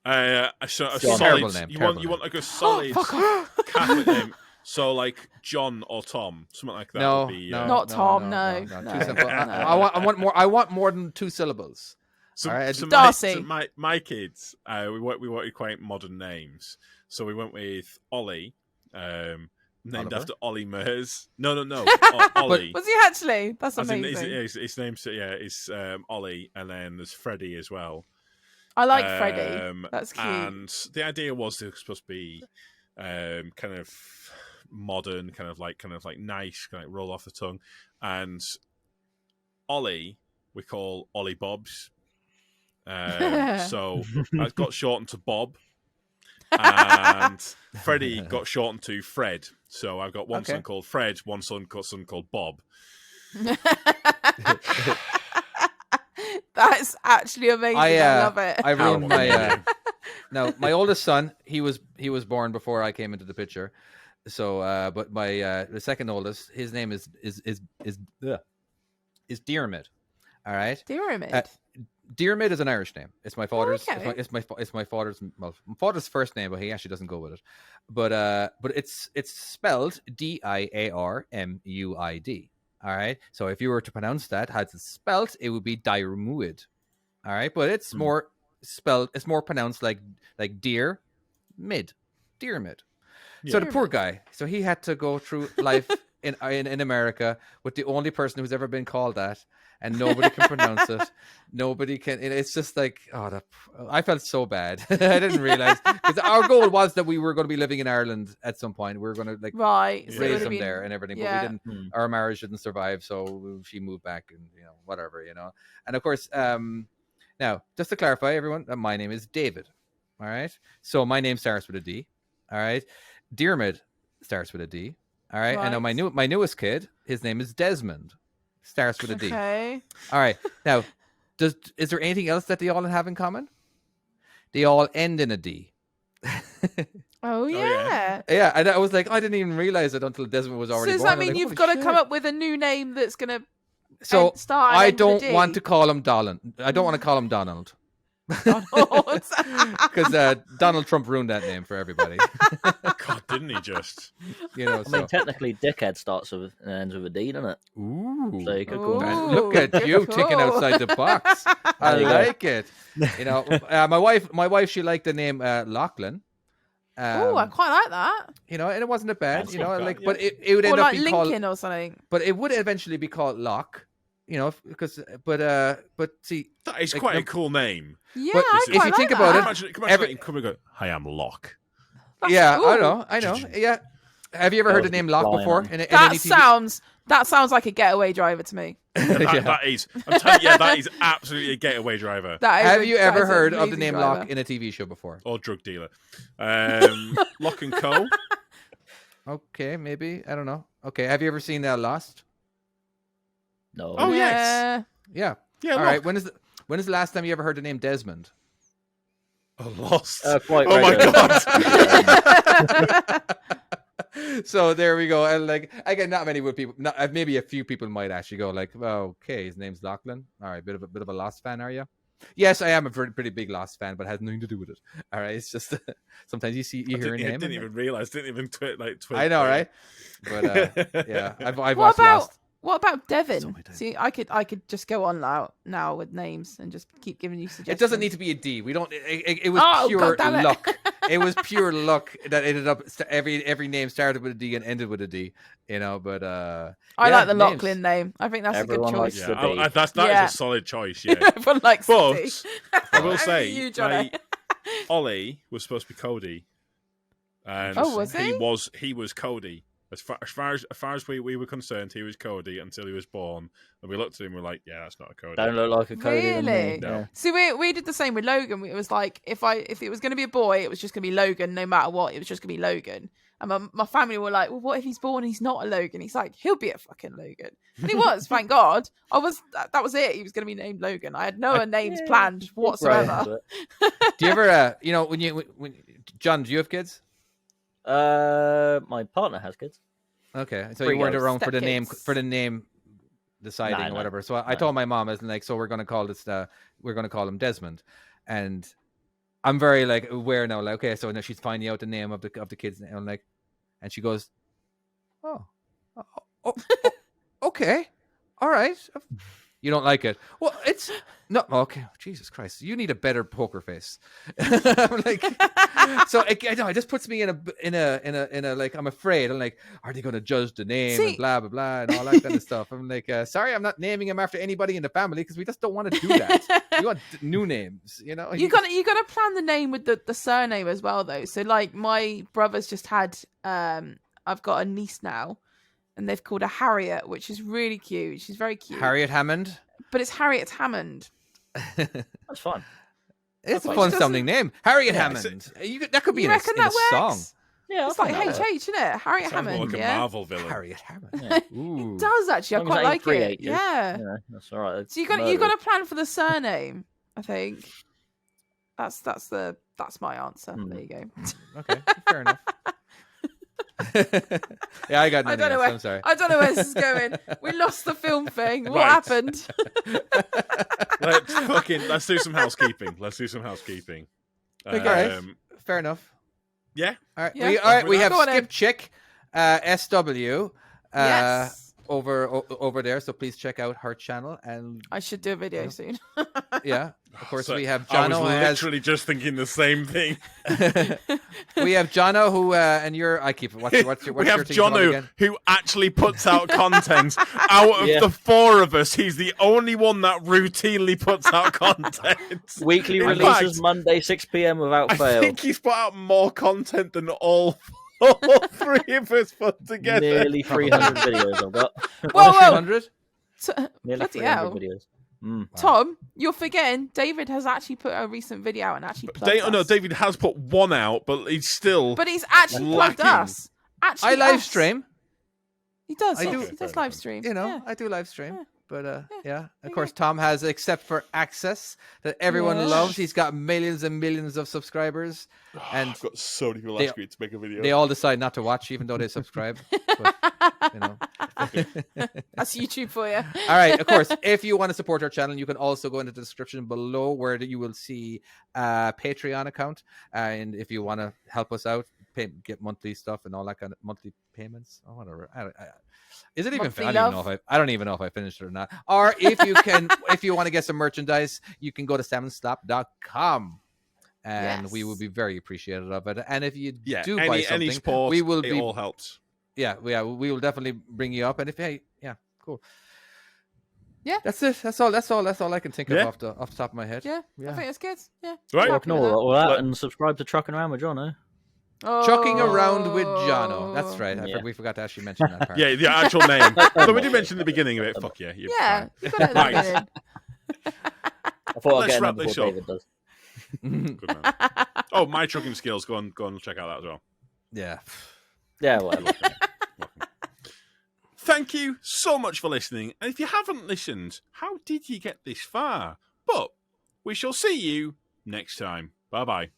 a John. solid Terrible name, You terrible want like a Oh, solid fuck off. Catholic name. So like John or Tom, something like that. No, would be, no, Not no, Tom, no. no. Too simple. I want more. I want more than 2 syllables. So, All right, so Darcy. my kids, we wanted quite modern names. So we went with Ollie, named Oliver? after Ollie Murs. No, Ollie. Was he actually? That's As in, amazing. his name's is Ollie, and then there's Freddie as well. I like Freddie. That's cute. And the idea was it was supposed to be kind of modern, kind of like nice, kind of roll off the tongue. And Ollie, we call Ollie Bobs. So I got shortened to Bob. And Freddie got shortened to Fred. So I've got one son called Fred, one son called Bob. That's actually amazing. I love it. I ruined my no, my oldest son, he was born before I came into the picture. So but my the second oldest, his name is Diarmid. All right? Diarmid. Diarmid is an Irish name. It's my father's. Okay. It's my father's. Well, my father's first name, but he actually doesn't go with it. But it's spelled Diarmuid. All right. So if you were to pronounce that, how it's spelled, it would be Diarmuid. All right. But it's more spelled. It's more pronounced like deer, mid, Diarmid. So the poor guy. So he had to go through life in America with the only person who's ever been called that. And nobody can pronounce it. Nobody can. It's just like, I felt so bad. I didn't realize, because our goal was that we were going to be living in Ireland at some point. We were going to raise them there and everything. Yeah. But we didn't. Our marriage didn't survive, so she moved back and whatever. And of course, now just to clarify, everyone, my name is David. All right. So my name starts with a D. All right. Diarmid starts with a D. All right. And now my newest kid, his name is Desmond. Starts with a D. Okay. All right. Now, is there anything else that they all have in common? They all end in a D. Oh yeah. Yeah, and I was like, I didn't even realize it until Desmond was already So does born. that mean you've got to come up with a new name that's going to start? I don't want to call him Donald. I don't want to call him Donald. Because Donald Trump ruined that name for everybody. God, didn't he just? I mean, technically, dickhead starts with and ends with a D, doesn't it? Ooh. So you could call him. Look at you thinking outside the box. I like it. My wife, she liked the name Lachlan. Oh, I quite like that. And it wasn't a bad. That's not bad, but it would end up being Lincoln called or something. But it would eventually be called Locke. Because but see, that is quite a cool name. Yeah, but I if you quite think like about that. Come and go, hi, I'm Locke. That's yeah, cool. I know. Yeah. Have you ever heard the name Locke before? In That any TV? sounds like a getaway driver to me. That is. I'm telling you, that is absolutely a getaway driver. Have you ever heard of the name Locke in a TV show before? Or drug dealer. Locke and Co. Okay, maybe. I don't know. Okay, have you ever seen Lost? No. Oh, yes. Yeah. Yeah. All right. When is the last time you ever heard the name Desmond? Oh, Lost. Quite oh my regular. God. So there we go. And again, not many people. Maybe a few people might actually go okay, his name's Lachlan. All right, bit of a Lost fan, are you? Yes, I am a pretty big Lost fan, but it has nothing to do with it. All right, it's just sometimes you hear a name. Didn't even realize. Didn't even tweet. I know, right? But yeah, I've What watched Lost. What about Devon? So many times. See, I could just go on now with names and just keep giving you suggestions. It doesn't need to be a D. We don't. It was pure luck. It was pure luck that ended up every name started with a D and ended with a D. But I like the Lachlan name. I think that's Everyone a good choice. likes the D. That is a solid choice. Yeah, Everyone likes the D. but I will say, You, Johnny. Ollie was supposed to be Cody, and was he? He was Cody. As far as we were concerned, he was Cody until he was born. And we looked at him and we were like, yeah, that's not a Cody. Don't look like a Cody. Really? No. See, we did the same with Logan. It was like, if it was going to be a boy, it was just going to be Logan no matter what. It was just going to be Logan. And my family were like, well, what if he's born and he's not a Logan? He's like, he'll be a fucking Logan. And he was, thank God. That was it. He was going to be named Logan. I had no names planned whatsoever. Do you ever, when John, do you have kids? My partner has kids. Okay, so Three you weren't girls. around for the Stepkids. name deciding No, or no. whatever. So I told my mom, I was like, so we're going to call this we're going to call him Desmond, and I'm very aware now. Okay, so now she's finding out the name of the kids, and I'm like, and she goes, oh, okay, all right. You don't like it? Well, it's no okay. Jesus Christ, you need a better poker face. I'm like, so it just puts me in a like, I'm afraid. I'm like, are they going to judge the name and blah blah blah and all that kind of stuff? I'm like, sorry, I'm not naming him after anybody in the family because we just don't want to do that. We want new names, You got to plan the name with the surname as well, though. So my brothers just had I've got a niece now, and they've called her Harriet, which is really cute. She's very cute. Harriet Hammond. But it's Harriet Hammond. That's fun. It's a Which fun doesn't- sounding name. Harriet Yeah, Hammond. That could be You in a reckon that song. works? Yeah, It's I like think that HH, isn't it? Harriet Sounds more Hammond, like a yeah. Marvel villain. Harriet Hammond. Yeah. Ooh. It does actually. I As long as quite that like ain't free it. H, Yeah. Yeah, that's all right. So you got to plan for the surname. I think that's my answer. There you go. Okay, fair enough. Yeah, I got I nothing don't know else. where I'm sorry. I don't know where this is going. We lost the film thing. What Right. happened? Let's do some housekeeping. Okay. Fair enough. Yeah. All right. Yeah. We have Go on, Skip Ed. Chick, SW, Yes. over there. So please check out her channel. And I should do a video soon. yeah, of course So we have I was Jono. Who has literally just thinking the same thing. we have Jono who and you're I keep what's your We have thing called Jono, again? who actually puts out content. Out of Yeah. the four of us, he's the only one that routinely puts out content. Weekly In releases fact, Monday 6 p.m. without I fail. think he's put out more content than all three of us put together. Nearly 300 videos I've got. Whoa, whoa. 300. Nearly Bloody 300 hell. videos. Mm. Tom, you're forgetting David has actually put a recent video out and actually plugged us. No, David has put one out, but he's still. But he's actually plugged lacking. us. Actually, I live us. stream. He does. I do- He does live stream. You know, Yeah. I do live stream. Yeah. But yeah, of course, Tom has Except for Access that everyone Yeah. loves. He's got millions and millions of subscribers, and I've got so many people they- asking me to make a video. they all decide not to watch, even though they subscribe. But, you know. That's YouTube for you. All right, of course, if you want to support our channel, you can also go into the description below where you will see a Patreon account. And if you want to help us out, get monthly stuff and all that kind of monthly payments or whatever. Is it even? Monthly I don't even know if I finished it or not. Or if you can, if you want to get some merchandise, you can go to salmonslap.com. And we will be very appreciative of it. And if you do buy something, any support, we will it all helps. yeah, we will definitely bring you up. And if cool. Yeah. That's it. That's all I can think of Yeah. off the top of my head. Yeah, I think it's good. Yeah. Right. So Happy with ignore that. all that But- and subscribe to Trucking Around with Jono. Chucking around with Jono. That's right. Yeah. We forgot to actually mention that part. Yeah, the actual name. So we did mention at the beginning of it. Fuck yeah. You're Yeah, fine. you got it at the Right. beginning. I thought I'd Let's get in wrap there this before up. David does. Good man. Oh, my trucking skills. Go on, check out that as well. Yeah. Yeah, whatever. Thank you so much for listening. And if you haven't listened, how did you get this far? But we shall see you next time. Bye bye.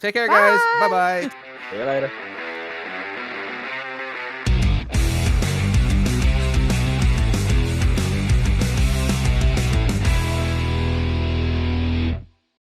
Take care, guys. Bye bye. See you later.